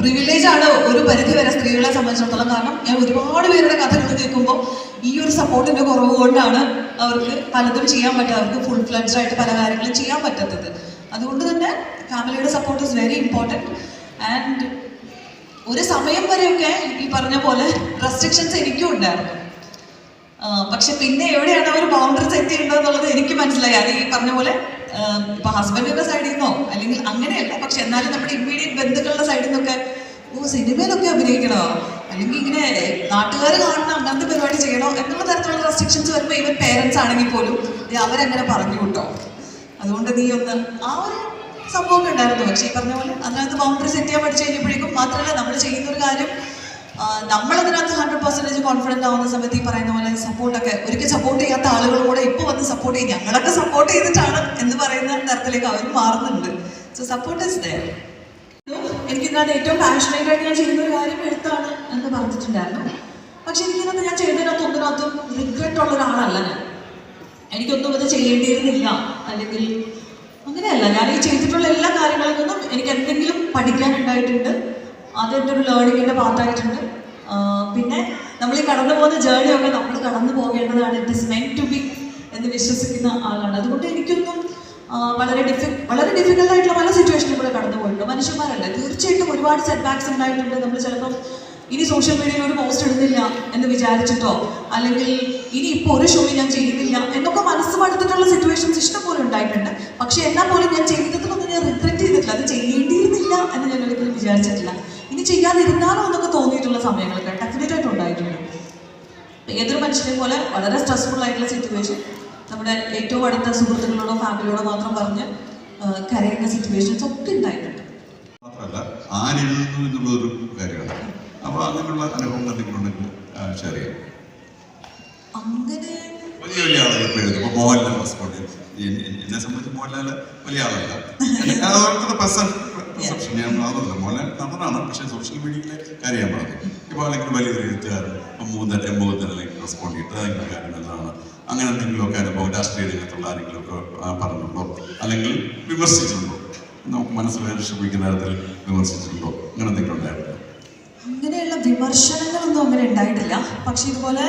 പ്രിവിലേജാണ് ഒരു പരിധി വരെ സ്ത്രീകളെ സംബന്ധിച്ചിടത്തോളം. കാരണം ഞാൻ ഒരുപാട് പേരുടെ കഥകൾ കേൾക്കുമ്പോൾ ഈ ഒരു സപ്പോർട്ടിൻ്റെ കുറവ് കൊണ്ടാണ് അവർക്ക് പലതും ചെയ്യാൻ പറ്റാത്തത്, അവർക്ക് ഫുൾ ഫ്ലെഡ്ജ് ആയിട്ട് പല കാര്യങ്ങളും ചെയ്യാൻ പറ്റാത്തത്. അതുകൊണ്ട് തന്നെ ഫാമിലിയുടെ support is very important. And ഒരു സമയം വരെയൊക്കെ ഈ പറഞ്ഞ പോലെ റെസ്ട്രിക്ഷൻസ് എനിക്കും ഉണ്ടായിരുന്നു. പക്ഷെ പിന്നെ എവിടെയാണ് അവർ ബൗണ്ടറി സെറ്റ് ചെയ്യേണ്ടതെന്നുള്ളത് എനിക്ക് മനസ്സിലായി. അത് ഈ പറഞ്ഞ പോലെ ഇപ്പൊ ഹസ്ബൻഡിന്റെ സൈഡിൽ നിന്നോ അല്ലെങ്കിൽ അങ്ങനെയല്ല, പക്ഷെ എന്നാലും നമ്മുടെ ഇമ്മീഡിയറ്റ് ബന്ധുക്കളുടെ സൈഡിൽ നിന്നൊക്കെ സിനിമയിലൊക്കെ അഭിനയിക്കണോ, അല്ലെങ്കിൽ ഇങ്ങനെ നാട്ടുകാർ കാണുന്ന അങ്ങനത്തെ പരിപാടി ചെയ്യണോ എന്നുള്ള തരത്തിലുള്ള റെസ്ട്രിക്ഷൻസ് വരുമ്പോൾ ഈവൻ പേരൻസ് ആണെങ്കിൽ പോലും അവരങ്ങനെ പറഞ്ഞു കേട്ടോ, അതുകൊണ്ട് നീ ഒന്ന് ആ ഒരു സംഭവമൊക്കെ ഉണ്ടായിരുന്നു. പക്ഷെ ഈ പറഞ്ഞ പോലെ അതിനകത്ത് ബൗണ്ടറി സെറ്റ് ചെയ്യാൻ പഠിച്ചു കഴിഞ്ഞപ്പോഴേക്കും മാത്രമല്ല നമ്മൾ ചെയ്യുന്നൊരു കാര്യം നമ്മളതിനകത്ത് 100% കോൺഫിഡൻ്റ് ആവുന്ന സമയത്ത് ഈ പറയുന്ന പോലെ സപ്പോർട്ടൊക്കെ ഒരിക്കലും സപ്പോർട്ട് ചെയ്യാത്ത ആളുകൾ കൂടെ ഇപ്പോൾ വന്ന് സപ്പോർട്ട് ചെയ്യും, ഞങ്ങളൊക്കെ സപ്പോർട്ട് ചെയ്തിട്ടാണ് എന്ന് പറയുന്ന തരത്തിലേക്ക് അവർ മാറുന്നുണ്ട്. So support is there. എനിക്കിതിനകത്ത് ഏറ്റവും പാഷനേറ്റ് ആയിട്ട് ഞാൻ ചെയ്യുന്ന ഒരു കാര്യം എഴുത്താണ് എന്ന് പറഞ്ഞിട്ടുണ്ടായിരുന്നു. പക്ഷെ എനിക്കിതിനകത്ത് ഞാൻ ചെയ്തതിനകത്ത് ഒന്നിനകത്തും റിഗ്രറ്റ് ഉള്ള ഒരാളല്ല ഞാൻ. എനിക്കൊന്നും ഇത് ചെയ്യേണ്ടിയിരുന്നില്ല അല്ലെങ്കിൽ അങ്ങനെയല്ല. ഞാൻ ഈ ചെയ്തിട്ടുള്ള എല്ലാ കാര്യങ്ങളിൽ നിന്നും എനിക്ക് എന്തെങ്കിലും പഠിക്കാനുണ്ടായിട്ടുണ്ട്. അതെൻ്റെ ഒരു ലേണിങ്ങിൻ്റെ പാർട്ടായിട്ടുണ്ട്. പിന്നെ നമ്മൾ ഈ കടന്നു പോകുന്ന ജേർണിയൊക്കെ നമ്മൾ കടന്നു പോകേണ്ടതാണ്. ഇറ്റ് ഇസ് മെന്റ് ടു ബി എന്ന് വിശ്വസിക്കുന്ന ആളാണ്. അതുകൊണ്ട് എനിക്കൊന്നും വളരെ ഡിഫിക്കൽട്ടായിട്ടുള്ള പല സിറ്റുവേഷനും കൂടെ കടന്നു പോയിട്ടുണ്ട്. മനുഷ്യന്മാരല്ല, തീർച്ചയായിട്ടും ഒരുപാട് സെറ്റ് ബാക്സ് ഉണ്ടായിട്ടുണ്ട്. നമ്മൾ ചിലപ്പം ഇനി സോഷ്യൽ മീഡിയയിൽ ഒരു പോസ്റ്റ് ഇടുന്നില്ല എന്ന് വിചാരിച്ചിട്ടോ അല്ലെങ്കിൽ ഇനി ഇപ്പോൾ ഒരു ഷോ ഞാൻ ചെയ്യുന്നില്ല എന്നൊക്കെ മനസ്സ് മടുത്തിട്ടുള്ള സിറ്റുവേഷൻസ് ഇഷ്ടംപോലെ ഉണ്ടായിട്ടുണ്ട്. പക്ഷെ എന്നാൽ പോലും ഞാൻ ചെയ്തതിലൊന്നും ഞാൻ റിഗ്രറ്റ് ചെയ്തിട്ടില്ല. അത് ചെയ്യേണ്ടിയിരുന്നില്ല എന്ന് ഞാൻ ഒരിക്കലും വിചാരിച്ചിട്ടില്ല. ഇനി ചെയ്യാതിരുന്നാലോ എന്നൊക്കെ തോന്നിയിട്ടുള്ള സമയങ്ങളൊക്കെ ഡെഫിനറ്റായിട്ട് ഉണ്ടായിട്ടുണ്ട്. ഏതൊരു മനുഷ്യനെ പോലെ വളരെ സ്ട്രെസ്ഫുൾ ആയിട്ടുള്ള സിറ്റുവേഷൻ നമ്മുടെ ഏറ്റവും അടുത്ത സുഹൃത്തുക്കളോടോ ഫാമിലിയോടോ മാത്രം പറഞ്ഞ് കരയുന്ന സിറ്റുവേഷൻസ് ഒക്കെ ഉണ്ടായിട്ടുണ്ട്. മാത്രമല്ല ആരെഴുതുന്നു എന്നുള്ളതൊരു കാര്യമാണ്. അപ്പോൾ അങ്ങനെയുള്ള അനുഭവം എന്തെങ്കിലും ഉണ്ടെങ്കിൽ ഷെയർ ചെയ്യാം. അങ്ങനെ വലിയ വലിയ ആളുകൾ ഇപ്പോൾ എഴുതും. ഇപ്പോൾ മോഹൻലാൽ റെസ്പോണ്ട് എന്നെ സംബന്ധിച്ച് മോഹൻലാൽ വലിയ ആളല്ല. ഓരോരുത്തരുടെ പെർസെപ്ഷൻ ഞാൻ അതൊന്നുമില്ല. മോഹൻലാൽ നടനാണ്, പക്ഷേ സോഷ്യൽ മീഡിയയിലെ കാര്യം ഞാൻ പറഞ്ഞു. ഇപ്പോൾ അല്ലെങ്കിൽ വലിയൊരു എഴുത്തുകാരൻ മുഖത്തിന് അല്ലെങ്കിൽ റെസ്പോണ്ട് ചെയ്തിട്ട് അതിൻ്റെ കാര്യം നല്ലതാണ്. അങ്ങനെ എന്തെങ്കിലുമൊക്കെ അനുഭവം രാഷ്ട്രീയ രംഗത്തുള്ള ആരെങ്കിലുമൊക്കെ പറഞ്ഞിട്ടുണ്ടോ അല്ലെങ്കിൽ വിമർശിച്ചിട്ടുണ്ടോ? നമുക്ക് മനസ്സ് വേദനിപ്പിക്കുന്ന തരത്തിൽ വിമർശിച്ചിട്ടുണ്ടോ? അങ്ങനെ എന്തെങ്കിലും ഉണ്ടായിട്ടുണ്ടോ? അങ്ങനെയുള്ള വിമർശനങ്ങളൊന്നും അങ്ങനെ ഉണ്ടായിട്ടില്ല. പക്ഷെ ഇതുപോലെ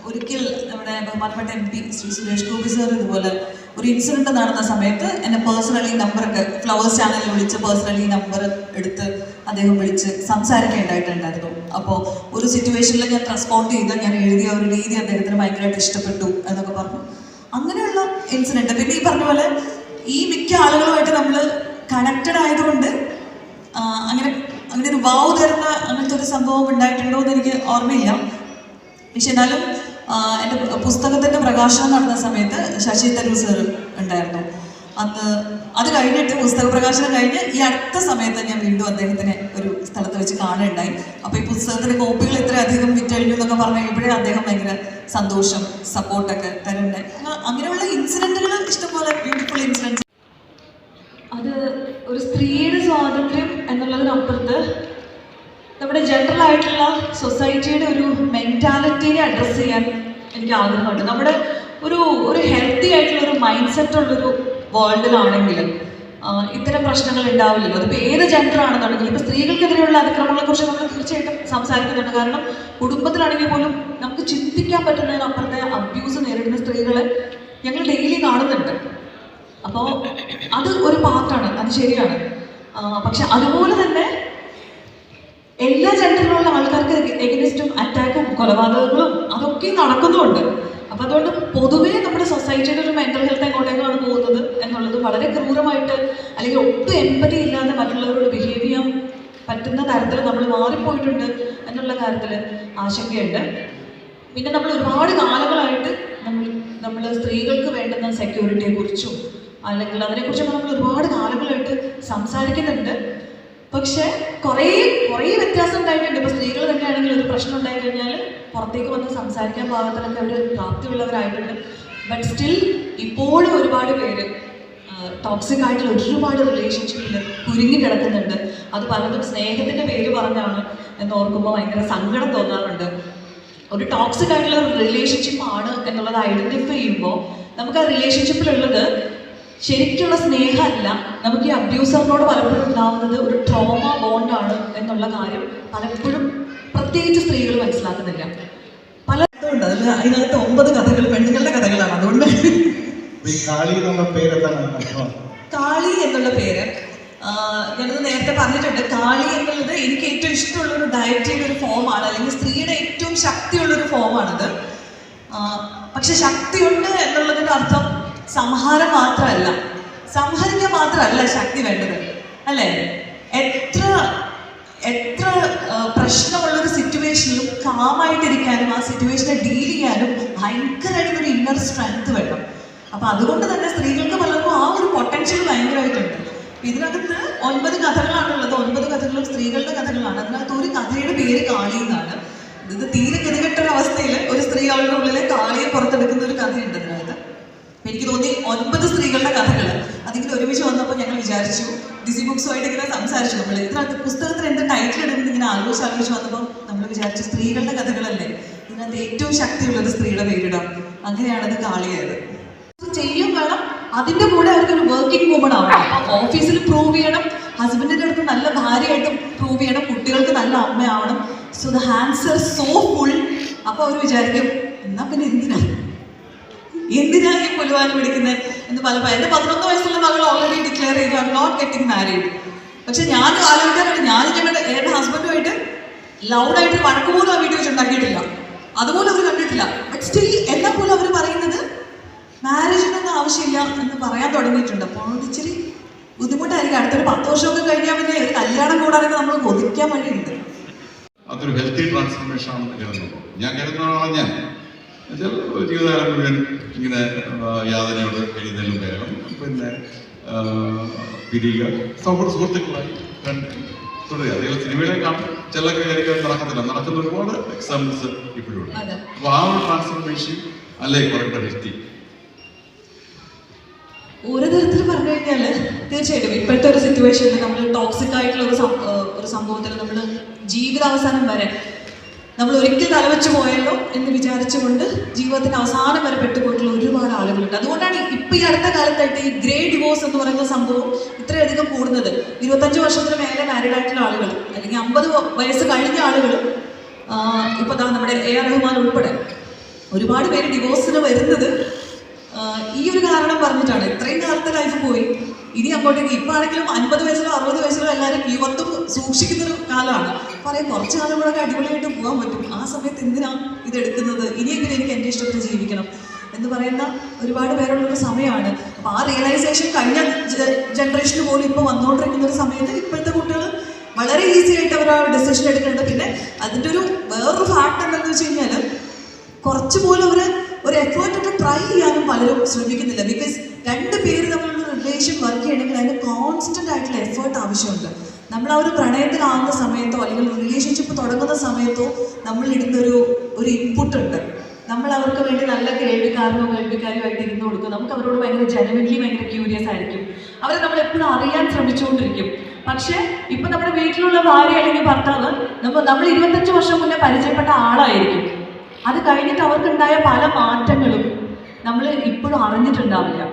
ഒരിക്കൽ നമ്മുടെ ബഹുമാനപ്പെട്ട MP ശ്രീ സുരേഷ് ഗോപി സാർ ഇതുപോലെ ഒരു ഇൻസിഡൻറ്റ് നടന്ന സമയത്ത് എന്നെ പേഴ്സണലി നമ്പറൊക്കെ ഫ്ലവേഴ്സ് ചാനലിൽ വിളിച്ച് പേഴ്സണലി നമ്പർ എടുത്ത് അദ്ദേഹം വിളിച്ച് സംസാരിക്കേണ്ടായിട്ടുണ്ടായിരുന്നു. അപ്പോൾ ഒരു സിറ്റുവേഷനിൽ ഞാൻ റെസ്പോണ്ട് ചെയ്ത് ഞാൻ എഴുതിയ ഒരു രീതി അദ്ദേഹത്തിന് ഭയങ്കരമായിട്ട് ഇഷ്ടപ്പെട്ടു എന്നൊക്കെ പറഞ്ഞു. അങ്ങനെയുള്ള ഇൻസിഡൻറ്റ്. പിന്നെ ഈ പറഞ്ഞ പോലെ ഈ മിക്ക ആളുകളുമായിട്ട് നമ്മൾ കണക്റ്റഡ് ആയതുകൊണ്ട് അങ്ങനെ ഒരു വാവ് തരുന്ന അങ്ങനത്തെ ഒരു സംഭവം ഉണ്ടായിട്ടുണ്ടോ എന്ന് എനിക്ക് ഓർമ്മയില്ല. പക്ഷെ എന്നാലും എൻ്റെ പുസ്തകത്തിൻ്റെ പ്രകാശനം നടന്ന സമയത്ത് ശശി തരൂർ സാർ ഉണ്ടായിരുന്നു. അത് കഴിഞ്ഞിട്ട് പുസ്തക പ്രകാശനം കഴിഞ്ഞ് ഈ അടുത്ത സമയത്ത് ഞാൻ വീണ്ടും അദ്ദേഹത്തിനെ ഒരു സ്ഥലത്ത് വെച്ച് കാണുകയുണ്ടായി. അപ്പോൾ ഈ പുസ്തകത്തിൻ്റെ കോപ്പികൾ ഇത്രയധികം വിറ്റഴിഞ്ഞു എന്നൊക്കെ പറഞ്ഞു കഴിയുമ്പോഴേ അദ്ദേഹം ഭയങ്കര സന്തോഷം സപ്പോർട്ടൊക്കെ തരുന്നുണ്ട്. അങ്ങനെയുള്ള ഇൻസിഡൻറ്റുകൾ ഇഷ്ടംപോലെ ബ്യൂട്ടിഫുൾ ഇൻസിഡൻസ്. അത് ഒരു സ്ത്രീയുടെ സ്വാതന്ത്ര്യം എന്നുള്ളതിനപ്പുറത്ത് നമ്മുടെ ജനറൽ ആയിട്ടുള്ള സൊസൈറ്റിയുടെ ഒരു മെൻറ്റാലിറ്റിനെ അഡ്രസ്സ് ചെയ്യാൻ എനിക്ക് ആഗ്രഹമുണ്ട്. നമ്മുടെ ഒരു ഹെൽത്തി ആയിട്ടുള്ള ഒരു മൈൻഡ് സെറ്റ് ഉള്ളൊരു വേൾഡിലാണെങ്കിൽ ഇത്തരം പ്രശ്നങ്ങൾ ഉണ്ടാവില്ലല്ലോ. അതിപ്പോൾ ഏത് ജെൻഡർ ആണെന്നുണ്ടെങ്കിലും ഇപ്പോൾ സ്ത്രീകൾക്കെതിരെയുള്ള അതിക്രമങ്ങളെക്കുറിച്ച് നമ്മൾ തീർച്ചയായിട്ടും സംസാരിക്കുന്നുണ്ട്. കാരണം കുടുംബത്തിലാണെങ്കിൽ പോലും നമുക്ക് ചിന്തിക്കാൻ പറ്റുന്നതിനപ്പുറത്തെ അബ്യൂസ് നേരിടുന്ന സ്ത്രീകളെ ഞങ്ങൾ ഡെയിലി കാണുന്നുണ്ട്. അപ്പോൾ അത് ഒരു പാർട്ടാണ്, അത് ശരിയാണ്. പക്ഷെ അതുപോലെ തന്നെ എല്ലാ ജെൻഡറിലുള്ള ആൾക്കാർക്ക് എഗനിസ്റ്റും അറ്റാക്കും കൊലപാതകങ്ങളും അതൊക്കെ നടക്കുന്നുമുണ്ട്. അപ്പം അതുകൊണ്ട് പൊതുവേ നമ്മുടെ സൊസൈറ്റിയുടെ ഒരു മെൻ്റൽ ഹെൽത്ത് എങ്ങോട്ടേക്കാണ് പോകുന്നത് എന്നുള്ളത് വളരെ ക്രൂരമായിട്ട് അല്ലെങ്കിൽ ഒട്ടും എമ്പതി ഇല്ലാതെ മറ്റുള്ളവരോട് ബിഹേവ് ചെയ്യാൻ പറ്റുന്ന തരത്തിൽ നമ്മൾ മാറിപ്പോയിട്ടുണ്ട് എന്നുള്ള കാര്യത്തിൽ ആശങ്കയുണ്ട്. പിന്നെ നമ്മൾ ഒരുപാട് കാലങ്ങളായിട്ട് നമ്മൾ സ്ത്രീകൾക്ക് വേണ്ടുന്ന സെക്യൂരിറ്റിയെക്കുറിച്ചും അല്ലെങ്കിൽ അതിനെക്കുറിച്ചൊക്കെ നമ്മൾ ഒരുപാട് കാലങ്ങളായിട്ട് സംസാരിക്കുന്നുണ്ട്. പക്ഷെ കുറേ വ്യത്യാസം ഉണ്ടായിട്ടുണ്ട്. ഇപ്പോൾ സ്ത്രീകൾ തന്നെയാണെങ്കിൽ ഒരു പ്രശ്നം ഉണ്ടായി കഴിഞ്ഞാൽ പുറത്തേക്ക് വന്ന് സംസാരിക്കാൻ പാകത്തിനൊക്കെ അവർ പ്രാപ്തിയുള്ളവരായിട്ടുണ്ട്. ബട്ട് സ്റ്റിൽ ഇപ്പോഴും ഒരുപാട് പേര് ടോക്സിക് ആയിട്ടുള്ള ഒരുപാട് റിലേഷൻഷിപ്പിൽ കുരുങ്ങി കിടക്കുന്നുണ്ട്. അത് പലതും സ്നേഹത്തിൻ്റെ പേര് പറഞ്ഞാണ് എന്ന് ഓർക്കുമ്പോൾ ഭയങ്കര സങ്കടം തോന്നാറുണ്ട്. ഒരു ടോക്സിക് ആയിട്ടുള്ള ഒരു റിലേഷൻഷിപ്പ് ആണ് എന്നുള്ളത് ഐഡൻറ്റിഫൈ ചെയ്യുമ്പോൾ നമുക്ക് ആ റിലേഷൻഷിപ്പിലുള്ളത് ശരിക്കുള്ള സ്നേഹമല്ല, നമുക്ക് ഈ അബ്യൂസറിനോട് പലപ്പോഴും ഉണ്ടാകുന്നത് ഒരു ട്രോമ ബോണ്ടാണ് എന്നുള്ള കാര്യം പലപ്പോഴും പ്രത്യേകിച്ച് സ്ത്രീകൾ മനസ്സിലാക്കുന്നില്ല. പല ഉണ്ട് അതിനകത്ത് 9 കഥകൾ പെണ്ണുങ്ങളുടെ കഥകളാണ്. അതുകൊണ്ട് കാളി എന്നുള്ള പേര് ഞാനത് നേരത്തെ പറഞ്ഞിട്ടുണ്ട്. കാളി എന്നുള്ളത് എനിക്ക് ഏറ്റവും ഇഷ്ടമുള്ളൊരു ഡയറ്റിയുടെ ഒരു ഫോമാണ്, അല്ലെങ്കിൽ സ്ത്രീയുടെ ഏറ്റവും ശക്തിയുള്ളൊരു ഫോമാണത്. പക്ഷെ ശക്തിയുണ്ട് എന്നുള്ളതിൻ്റെ അർത്ഥം സംഹാരം മാത്രമല്ല, സംഹരിക്കാൻ മാത്രമല്ല ശക്തി വേണ്ടത്, അല്ലേ? എത്ര പ്രശ്നമുള്ളൊരു സിറ്റുവേഷനിലും കാമായിട്ടിരിക്കാനും ആ സിറ്റുവേഷനെ ഡീൽ ചെയ്യാനും ഭയങ്കരമായിട്ടൊരു ഇന്നർ സ്ട്രെങ്ത് വേണം. അപ്പം അതുകൊണ്ട് തന്നെ സ്ത്രീകൾക്ക് പലർക്കും ആ ഒരു പൊട്ടൻഷ്യൽ ഭയങ്കരമായിട്ടുണ്ട്. ഇതിനകത്ത് 9 കഥകളാണുള്ളത്. 9 കഥകളും സ്ത്രീകളുടെ കഥകളാണ്. അതിനകത്ത് ഒരു കഥയുടെ പേര് കാളി എന്നാണ്. ഇത് തീരെ ഗതികെട്ടൊരവസ്ഥയിൽ ഒരു സ്ത്രീ അവളുടെ ഉള്ളിലെ കാളിയെ പുറത്തെടുക്കുന്ന ഒരു കഥയുണ്ട് അതിനകത്ത്. എനിക്ക് തോന്നി 9 സ്ത്രീകളുടെ കഥകൾ. അതിങ്ങനെ ഒരുമിച്ച് വന്നപ്പോൾ ഞങ്ങൾ വിചാരിച്ചു ഡിസി ബുക്സുമായിട്ട് ഇങ്ങനെ സംസാരിച്ചു. നമ്മൾ ഇതിനകത്ത് പുസ്തകത്തിന് എന്ത് ടൈറ്റിൽ ഇടുന്നത് ഇങ്ങനെ ആലോചിച്ച് വന്നപ്പോൾ നമ്മൾ വിചാരിച്ചു സ്ത്രീകളുടെ കഥകളല്ലേ, ഇതിനകത്ത് ഏറ്റവും ശക്തിയുള്ളത് സ്ത്രീയുടെ പേരിടാം. അങ്ങനെയാണത് കാളിയായത്. ചെയ്യും വേണം, അതിൻ്റെ കൂടെ അവർക്കൊരു വർക്കിംഗ് വുമൺ ആവണം. ഓഫീസിൽ പ്രൂവ് ചെയ്യണം, ഹസ്ബൻഡിൻ്റെ അടുത്ത് നല്ല ഭാര്യയായിട്ട് പ്രൂവ് ചെയ്യണം, കുട്ടികൾക്ക് നല്ല അമ്മയാവണം. So the hands are so full. അപ്പോൾ അവർ വിചാരിക്കും എന്നാ പിന്നെ എന്തിനാ ഈ പുലുവാൻ പിടിക്കുന്നത് എന്ന് പല. എൻ്റെ 11 വയസ്സുള്ള മകൾ ഓൾറെഡി ഡിക്ലെയർ ചെയ്തു I am not getting married. പക്ഷെ ഞാൻ ആലോചിക്കാറുണ്ട്, ഞാൻ എൻ്റെ ഹസ്ബൻഡുമായിട്ട് ലൗഡായിട്ട് വഴക്ക് പോലും ആ വീഡിയോ വെച്ചുണ്ടാക്കിയിട്ടില്ല, അതുപോലെ അവർ കണ്ടിട്ടില്ല. ബട്ട് സ്റ്റിൽ എന്നെ പോലും അവർ പറയുന്നത് മാരേജിനൊന്നും ആവശ്യമില്ല എന്ന് പറയാൻ തുടങ്ങിയിട്ടുണ്ട്. അപ്പോൾ ഇച്ചിരി ബുദ്ധിമുട്ടായിരിക്കും. അടുത്തൊരു 10 വർഷമൊക്കെ കഴിഞ്ഞാൽ പിന്നെ ഒരു കല്യാണം കൂടാതെ നമ്മൾ കൊതിക്കാൻ വഴിയുണ്ട്. അതൊരു ഹെൽത്തി ട്രാൻസ്ഫോർമേഷൻ ആണെന്ന് കരുതുന്നു. ഞാൻ കരുതുന്നതാണ് ഞാൻ ജീവിതകാലം മുഴുവൻ ഇങ്ങനെ യാതനയോട് കഴിയുന്നതിലും വേണം പിന്നെ പിരിയുക, സുഹൃത്തുക്കളായി തുടരുക. അതേപോലെ സിനിമയിലെ ചില കാര്യങ്ങൾ നടക്കുന്ന ഒരുപാട് എക്സാമ്പിൾസ് ഇപ്പോഴും ഉണ്ട്. അപ്പോൾ ആ ഒരു ട്രാൻസ്ഫോർമേഷൻ അല്ലേ കുറേക്കൂടെ ഹെൽത്തി. ഓരോ തരത്തിൽ പറഞ്ഞു കഴിഞ്ഞാൽ തീർച്ചയായിട്ടും ഇപ്പോഴത്തെ ഒരു സിറ്റുവേഷനിൽ നമ്മൾ ടോക്സിക് ആയിട്ടുള്ള ഒരു സംഭവത്തിൽ നമ്മൾ ജീവിതാവസാനം വരെ നമ്മൾ ഒരിക്കൽ തലവെച്ച് പോയല്ലോ എന്ന് വിചാരിച്ചുകൊണ്ട് ജീവിതത്തിന്റെ അവസാനം വരെ പെട്ടുപോയിട്ടുള്ള ഒരുപാട് ആളുകളുണ്ട്. അതുകൊണ്ടാണ് ഇപ്പൊ ഈ അടുത്ത കാലത്തായിട്ട് ഈ ഗ്രേ ഡിവോഴ്സ് എന്ന് പറയുന്ന സംഭവം ഇത്രയധികം കൂടുന്നത്. 25 വർഷത്തിന് മേലെ മാരീഡ് ആയിട്ടുള്ള ആളുകൾ അല്ലെങ്കിൽ 50 വയസ്സ് കഴിഞ്ഞ ആളുകൾ, ഇപ്പൊ നമ്മുടെ AR റഹ്മാൻ ഉൾപ്പെടെ ഒരുപാട് പേര് ഡിവോഴ്സിന് വരുന്നത് ഈ ഒരു കാരണം പറഞ്ഞിട്ടാണ്. ഇത്രയും കാലത്തെ ലൈഫ് പോയി, ഇനി അങ്ങോട്ടേക്ക് ഇപ്പം ആണെങ്കിലും 50 വയസ്സിലോ 60 വയസ്സിലോ എല്ലാവരും യുവത്വം സൂക്ഷിക്കുന്നൊരു കാലമാണ്. പറയും കുറച്ച് കാലം കൂടെ അടിപൊളിയായിട്ട് പോകാൻ പറ്റും, ആ സമയത്ത് എന്തിനാണ് ഇതെടുക്കുന്നത്, ഇനിയെങ്കിലും എനിക്ക് എൻ്റെ ഇഷ്ടത്തിന് ജീവിക്കണം എന്ന് പറയുന്ന ഒരുപാട് പേരുള്ളൊരു സമയമാണ്. അപ്പോൾ ആ റിയലൈസേഷൻ കഴിഞ്ഞ ജനറേഷന് പോലും ഇപ്പോൾ വന്നുകൊണ്ടിരിക്കുന്ന ഒരു സമയത്ത് ഇപ്പോഴത്തെ കുട്ടികൾ വളരെ ഈസി ആയിട്ട് അവർ ആ ഡെസിഷൻ എടുക്കുന്നുണ്ട്. പിന്നെ അതിൻ്റെ ഒരു വേറൊരു ഫാക്ട് എന്താണെന്ന് വെച്ച് കഴിഞ്ഞാൽ കുറച്ച് പോലും അവർ ഒരു എഫേർട്ട് ഇട്ട് ട്രൈ ചെയ്യാനും പലരും ശ്രമിക്കുന്നില്ല. ബിക്കോസ് 2 പേര് തമ്മിലുള്ള റിലേഷൻ വർക്ക് ചെയ്യണമെങ്കിൽ അതിന് കോൺസ്റ്റന്റ് ആയിട്ടുള്ള എഫേർട്ട് ആവശ്യമുണ്ട്. നമ്മൾ ആ ഒരു പ്രണയത്തിലാവുന്ന സമയത്തോ അല്ലെങ്കിൽ റിലേഷൻഷിപ്പ് തുടങ്ങുന്ന സമയത്തോ നമ്മൾ ഇടുന്നൊരു ഇൻപുട്ട് ഉണ്ട്. നമ്മൾ അവർക്ക് വേണ്ടി നല്ല കേൾവിക്കാരുമായിട്ട് ഇരുന്ന് കൊടുക്കും. നമുക്ക് അവരോട് ഭയങ്കര ജെനുവിൻലി ഭയങ്കര ക്യൂരിയസ് ആയിരിക്കും. അവരെ നമ്മൾ എപ്പോഴും അറിയാൻ ശ്രമിച്ചുകൊണ്ടിരിക്കും. പക്ഷേ ഇപ്പം നമ്മുടെ വീട്ടിലുള്ള ഭാര്യ അല്ലെങ്കിൽ ഭർത്താവ് നമ്മൾ 25 വർഷം മുന്നേ പരിചയപ്പെട്ട ആളായിരിക്കും. അത് കഴിഞ്ഞിട്ട് അവർക്കുണ്ടായ പല മാറ്റങ്ങളും നമ്മൾ ഇപ്പോഴും അറിഞ്ഞിട്ടുണ്ടാവില്ല.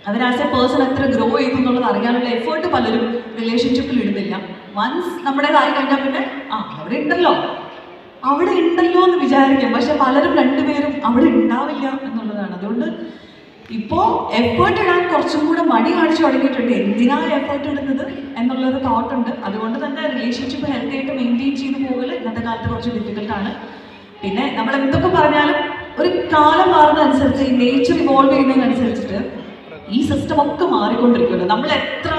അവർ ആസ് എ പേഴ്സൺ എത്ര ഗ്രോ ചെയ്തു എന്നുള്ളത് അറിയാനുള്ള എഫേർട്ട് പലരും റിലേഷൻഷിപ്പിൽ ഇടുന്നില്ല. വൺസ് നമ്മുടേതായി കഴിഞ്ഞാൽ പിന്നെ അവിടെ ഉണ്ടല്ലോ എന്ന് വിചാരിക്കും. പക്ഷെ പലരും 2 പേരും അവിടെ ഉണ്ടാവില്ല എന്നുള്ളതാണ്. അതുകൊണ്ട് ഇപ്പോൾ എഫേർട്ട് ഇടാൻ കുറച്ചും കൂടെ മടി കാണിച്ചു തുടങ്ങിയിട്ടുണ്ട്. എന്തിനാണ് എഫേർട്ട് ഇടുന്നത് എന്നുള്ളൊരു തോട്ടുണ്ട്. അതുകൊണ്ട് തന്നെ റിലേഷൻഷിപ്പ് ഹെൽത്തി ആയിട്ട് മെയിൻറ്റെയിൻ ചെയ്ത് പോകൽ ഇന്നത്തെ കാലത്ത് കുറച്ച് ഡിഫിക്കൽട്ടാണ്. പിന്നെ നമ്മൾ എന്തൊക്കെ പറഞ്ഞാലും ഒരു കാലം മാറുന്നതനുസരിച്ച് ഈ നേച്ചർ ഇവോൾവ് ചെയ്യുന്നതിനനുസരിച്ചിട്ട് ഈ സിസ്റ്റം ഒക്കെ മാറിക്കൊണ്ടിരിക്കുമല്ലോ. നമ്മൾ എത്ര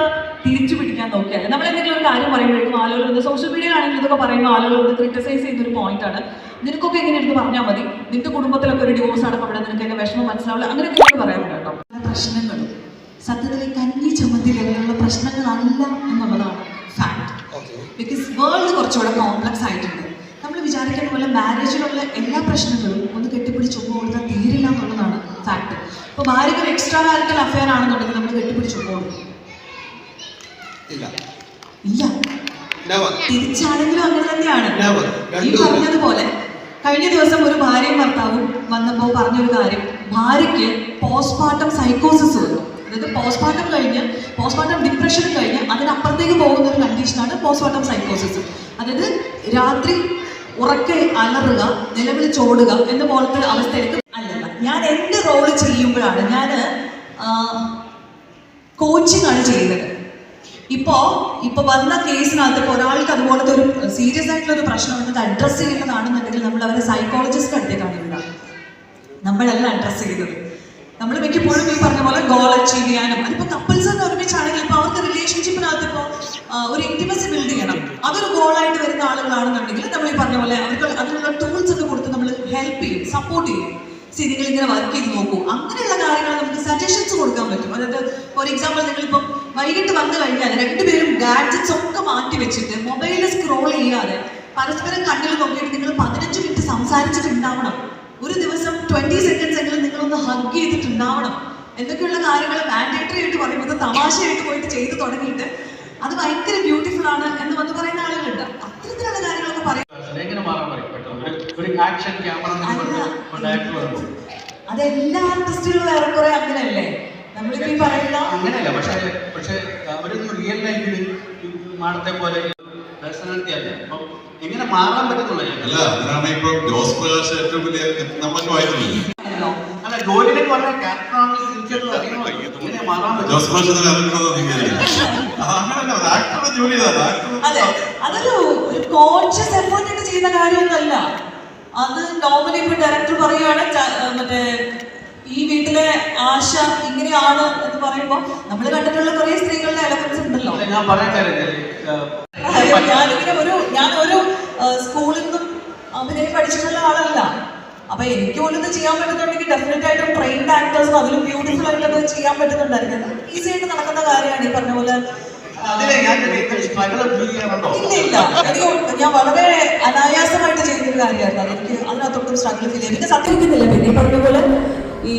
തിരിച്ചു പിടിക്കാൻ നോക്കിയാൽ നമ്മൾ എന്തെങ്കിലും ഒരു കാര്യം പറയുമ്പോഴേക്കും ആളുകൾ വന്ന് സോഷ്യൽ മീഡിയയിലാണെങ്കിൽ ഇതൊക്കെ പറയുമ്പോൾ ആളുകൾ വന്ന് ക്രിറ്റിസൈസ് ചെയ്യുന്നൊരു പോയിന്റാണ്. നിനക്കൊക്കെ എങ്ങനെ എടുത്ത് പറഞ്ഞാൽ മതി, നിന്റെ കുടുംബത്തിലൊക്കെ ഒരു ഡിവോഴ്സ് ആണ് ഇവിടെ, നിനക്ക് എൻ്റെ വിഷമം മനസ്സിലാവില്ല, അങ്ങനെയൊക്കെ പറയാറുണ്ട് കേട്ടോ. പ്രശ്നങ്ങളും സത്യത്തിൽ കഞ്ഞി ചമ്മന്തി ലെവലുള്ള പ്രശ്നങ്ങളല്ല എന്നുള്ളതാണ് ഫാക്ട്. ബിക്കോസ് വേൾഡ് കുറച്ചുകൂടെ കോംപ്ലക്സ് ആയിട്ടുണ്ട്. നമ്മൾ വിചാരിക്കുന്ന പോലെ മാരേജിലുള്ള എല്ലാ പ്രശ്നങ്ങളും ഒന്ന് കെട്ടിപ്പിടിച്ച് ഒപ്പം കൊടുത്താൽ തീരില്ല എന്നുള്ളതാണ് ഫാക്ട്. ഇപ്പോൾ ഭാര്യയ്ക്ക് ഒരു എക്സ്ട്രാ മാരിറ്റൽ അഫെയർ ആണെന്നുണ്ടെങ്കിൽ നമ്മൾ കെട്ടിപ്പിടിച്ച് ഒപ്പം കൊടുക്കും ഇല്ല. തിരിച്ചാണെങ്കിലും അങ്ങനെ തന്നെയാണ്. ഈ പറഞ്ഞതുപോലെ കഴിഞ്ഞ ദിവസം ഒരു ഭാര്യയും ഭർത്താവും വന്നപ്പോൾ പറഞ്ഞൊരു കാര്യം, ഭാര്യയ്ക്ക് പോസ്റ്റ്മോർട്ടം സൈക്കോസിസ് വന്നു. അതായത് പോസ്റ്റ്മോർട്ടം ഡിപ്രഷൻ കഴിഞ്ഞ് അതിനപ്പുറത്തേക്ക് പോകുന്ന ഒരു കണ്ടീഷനാണ് പോസ്റ്റ്മോർട്ടം സൈക്കോസിസ്. അതായത് രാത്രി ഉറക്കെ അലറുക, നിലവിളിച്ചോടുക എന്ന പോലത്തെ അവസ്ഥയിലേക്ക് അല്ലല്ല. ഞാൻ എൻ്റെ റോള് ചെയ്യുമ്പോഴാണ്, ഞാൻ കോച്ചിങ് ആണ് ചെയ്യുന്നത്. ഇപ്പോൾ വന്ന കേസിനകത്ത് ഇപ്പോൾ ഒരാൾക്ക് അതുപോലത്തെ ഒരു സീരിയസ് ആയിട്ടുള്ള ഒരു പ്രശ്നം ഉള്ളത് അഡ്രസ്സ് ചെയ്യുന്നതാണെന്നുണ്ടെങ്കിൽ നമ്മൾ അവരെ സൈക്കോളജിസ്റ്റ് അടുത്തേക്കാണ് വിടുക. നമ്മളല്ല അഡ്രസ്സ് ചെയ്യുന്നത്. നമ്മൾ മിക്കപ്പോഴും ഈ പറഞ്ഞ പോലെ ഗോൾ അച്ചീവ് ചെയ്യാനും, അതിപ്പോൾ കപ്പിൾസ് തന്നെ ഒരുമിച്ചാണെങ്കിൽ ഇപ്പോൾ അവർക്ക് റിലേഷൻഷിപ്പിനകത്ത് ഇപ്പോൾ ഒരു ഇൻറ്റിമസി ബിൽഡ് ചെയ്യണം, അതൊരു ഗോളായിട്ട് വരുന്ന ആളുകളാണെന്നുണ്ടെങ്കിൽ നമ്മൾ ഈ പറഞ്ഞ പോലെ അവർക്ക് അതിനുള്ള ടൂൾസ് ഒക്കെ കൊടുത്ത് നമ്മൾ ഹെൽപ്പ് ചെയ്യും, സപ്പോർട്ട് ചെയ്യും. നിങ്ങൾ ഇങ്ങനെ വർക്ക് ചെയ്ത് നോക്കൂ, അങ്ങനെയുള്ള കാര്യങ്ങൾ നമുക്ക് സജഷൻസ് കൊടുക്കാൻ പറ്റും. അതായത് ഫോർ എക്സാമ്പിൾ നിങ്ങളിപ്പം വൈകിട്ട് വന്നു കഴിഞ്ഞാൽ 2 പേരും ഗാഡ്ജറ്റ്സ് ഒക്കെ മാറ്റി വെച്ചിട്ട് മൊബൈലിൽ സ്ക്രോൾ ചെയ്യാതെ പരസ്പരം കണ്ണിൽ നോക്കിയിട്ട് നിങ്ങൾ 15 മിനിറ്റ് സംസാരിച്ചിട്ടുണ്ടാവണം. ഒരു ദിവസം 20 സെക്കൻഡ്സ് എങ്കിലും നിങ്ങളൊന്ന് ഹഗ് ചെയ്തിട്ടുണ്ടാവണം. എന്തൊക്കെയുള്ള കാര്യങ്ങൾ മാൻഡേറ്ററി ആയിട്ട് പറയുമ്പോൾ തമാശയായിട്ട് പോയിട്ട് ചെയ്തു തുടങ്ങിയിട്ട് അത് ഭയങ്കര ബ്യൂട്ടിഫുൾ ആണ് എന്ന് വന്ന് പറയുന്ന ആളുകളുണ്ട്. അത്തരത്തിലുള്ള കാര്യങ്ങളൊക്കെ പറയും. അതെല്ലാ ആർട്ടിസ്റ്റുകളും ഏറെക്കുറെ അങ്ങനെയല്ലേ? നമ്മളിപ്പോ ഈ പറയുന്ന അങ്ങനെയല്ല, പക്ഷേ അവരൊന്നും റിയൽ ലൈഫിൽ മാഡത്തെ പോലെ പേഴ്സണാലിറ്റി അല്ല. അപ്പം എങ്ങനെ മാറാൻ പറ്റുന്നുള്ളൂ. അല്ല, അതിനാണ് ഇപ്പൊ ജോസ് പ്രകാശ് ഏറ്റവും വലിയ നമ്മളൊക്കെ വായിക്കുന്നില്ല. അല്ല, ജോലിയിലേക്ക് പറഞ്ഞ ക്യാരക്ടറാണ് തീർച്ചയായിട്ടും അറിയണോ എങ്ങനെ മാറാൻ പറ്റും. ജോസ് പ്രകാശ് അങ്ങനെയല്ല, ഒരു ആക്ടറുടെ ജോലി ഇതാണ്. അതെ, അതൊരു കോൺഷ്യസ് എഫേർട്ട് ഇട്ട് ചെയ്യുന്ന കാര്യമൊന്നുമല്ല. അത് നോർമലി ഇപ്പൊ ഡയറക്ടർ പറയുകയാണ് മറ്റേ ഈ വീട്ടിലെ ആശ ഇങ്ങനെയാണ് എന്ന് പറയുമ്പോൾ നമ്മൾ കണ്ടിട്ടുള്ള കുറെ സ്ത്രീകളുടെ എലമെന്റ്സ് ഉണ്ടല്ലോ. ഞാൻ പറയട്ടെ, ഞാനൊരു സ്കൂളിൽ നിന്നും അഭിനയം പഠിച്ചിട്ടുള്ള ആളല്ല. അപ്പൊ എനിക്ക് പോലും ഇത് ചെയ്യാൻ പറ്റുന്നുണ്ടെങ്കിൽ ഡെഫിനറ്റ് ആയിട്ടും ട്രെയിൻഡ് ആക്ടേഴ്സും അതിലും ബ്യൂട്ടിഫുൾ ആയിട്ട് അത് ചെയ്യാൻ പറ്റുന്നുണ്ടായിരുന്നു. ഈസി ആയിട്ട് നടക്കുന്ന കാര്യമാണ് ഈ പറഞ്ഞ പോലെ. ഇല്ല, ഞാൻ വളരെ അനായാസമായിട്ട് ചെയ്യുന്നൊരു കാര്യമായിരുന്നു. എനിക്ക് അതിനകത്തൊട്ടും സ്ട്രഗിൾ ഫീൽ ചെയ്യും. പിന്നെ സത്യമിക്കുന്നില്ല. പിന്നെ ഈ പറഞ്ഞ പോലെ ഈ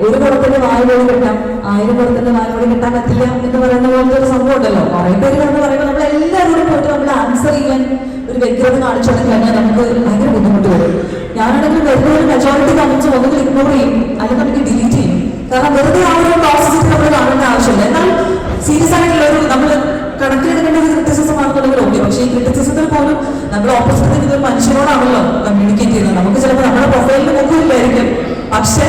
ഒരു കുടത്തിന്റെ വായുവോട് കിട്ടാം, 1000 കുടത്തിന്റെ വായുവോട് കിട്ടാൻ പറ്റില്ല എന്ന് പറയുന്ന പോലത്തെ ഒരു സംഭവം ഉണ്ടല്ലോ. കുറെ പേര് എന്ന് പറയുമ്പോൾ നമ്മൾ എല്ലാവരോടും പോയിട്ട് നമ്മൾ ആൻസർ ചെയ്യാൻ ഒരു വ്യക്തത കാണിച്ചുകൊണ്ടെങ്കിൽ കഴിഞ്ഞാൽ നമുക്ക് ഭയങ്കര ബുദ്ധിമുട്ട് വരും. ഞാനാണെങ്കിൽ വെറുതെ ഒരു മെജോറിറ്റി കമന്റ്സ് ഒന്നുകിൽ ഇഗ്നോർ ചെയ്യും, അല്ലെങ്കിൽ നമുക്ക് ഡിലീറ്റ് ചെയ്യും. കാരണം വെറുതെ ആ ഒരു ടോക്സിസിറ്റി നമ്മൾ കാണേണ്ട ആവശ്യമില്ല. എന്നാൽ സീരിയസ് ആയിട്ടുള്ള ഒരു നമ്മൾ കണക്കിലെടുക്കേണ്ട ഒരു ക്രിറ്റിസിസം ആണെന്നുണ്ടെങ്കിൽ ഓക്കെ. പക്ഷേ ഈ ക്രിറ്റിസിസത്തിൽ പോലും നമ്മൾ ഓപ്പോസിറ്റ് നിൽക്കുന്ന മനുഷ്യനോടാണല്ലോ കമ്മ്യൂണിക്കേറ്റ് ചെയ്യുന്നത്. നമുക്ക് ചിലപ്പോൾ നമ്മുടെ പ്രൊഫൈലിന് മുഖമില്ലായിരിക്കും, പക്ഷെ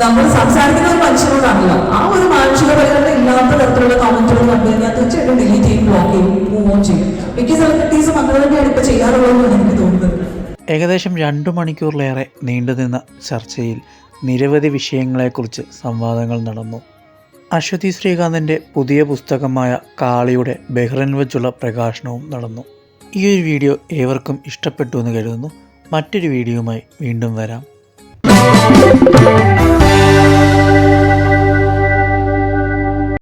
നമ്മൾ സംസാരിക്കുന്ന ഒരു മനുഷ്യനോടാണല്ലോ. ആ ഒരു മാനുഷിക പരിഗണന ഇല്ലാത്ത തരത്തിലുള്ള കമന്റുകൾ കണ്ടു കഴിഞ്ഞാൽ തീർച്ചയായിട്ടും ഡിലീറ്റ് ചെയ്യും, ബ്ലോക്ക് ചെയ്യും, മൂവ് ഓൺ ചെയ്യും. മിക്ക സെലിബ്രിറ്റീസും അങ്ങനെ തന്നെയാണ് ഇപ്പൊ ചെയ്യാറുള്ളതെന്നാണ് എനിക്ക് തോന്നുന്നത്. ഏകദേശം 2 മണിക്കൂറിലേറെ നീണ്ടുനിന്ന ചർച്ചയിൽ നിരവധി വിഷയങ്ങളെക്കുറിച്ച് സംവാദങ്ങൾ നടന്നു. അശ്വതി ശ്രീകാന്തിൻ്റെ പുതിയ പുസ്തകമായ കാളിയുടെ ബഹ്റൈൻ വെച്ചുള്ള പ്രകാശനവും നടന്നു. ഈ ഒരു വീഡിയോ ഏവർക്കും ഇഷ്ടപ്പെട്ടു എന്ന് കരുതുന്നു. മറ്റൊരു വീഡിയോയുമായി വീണ്ടും വരാം.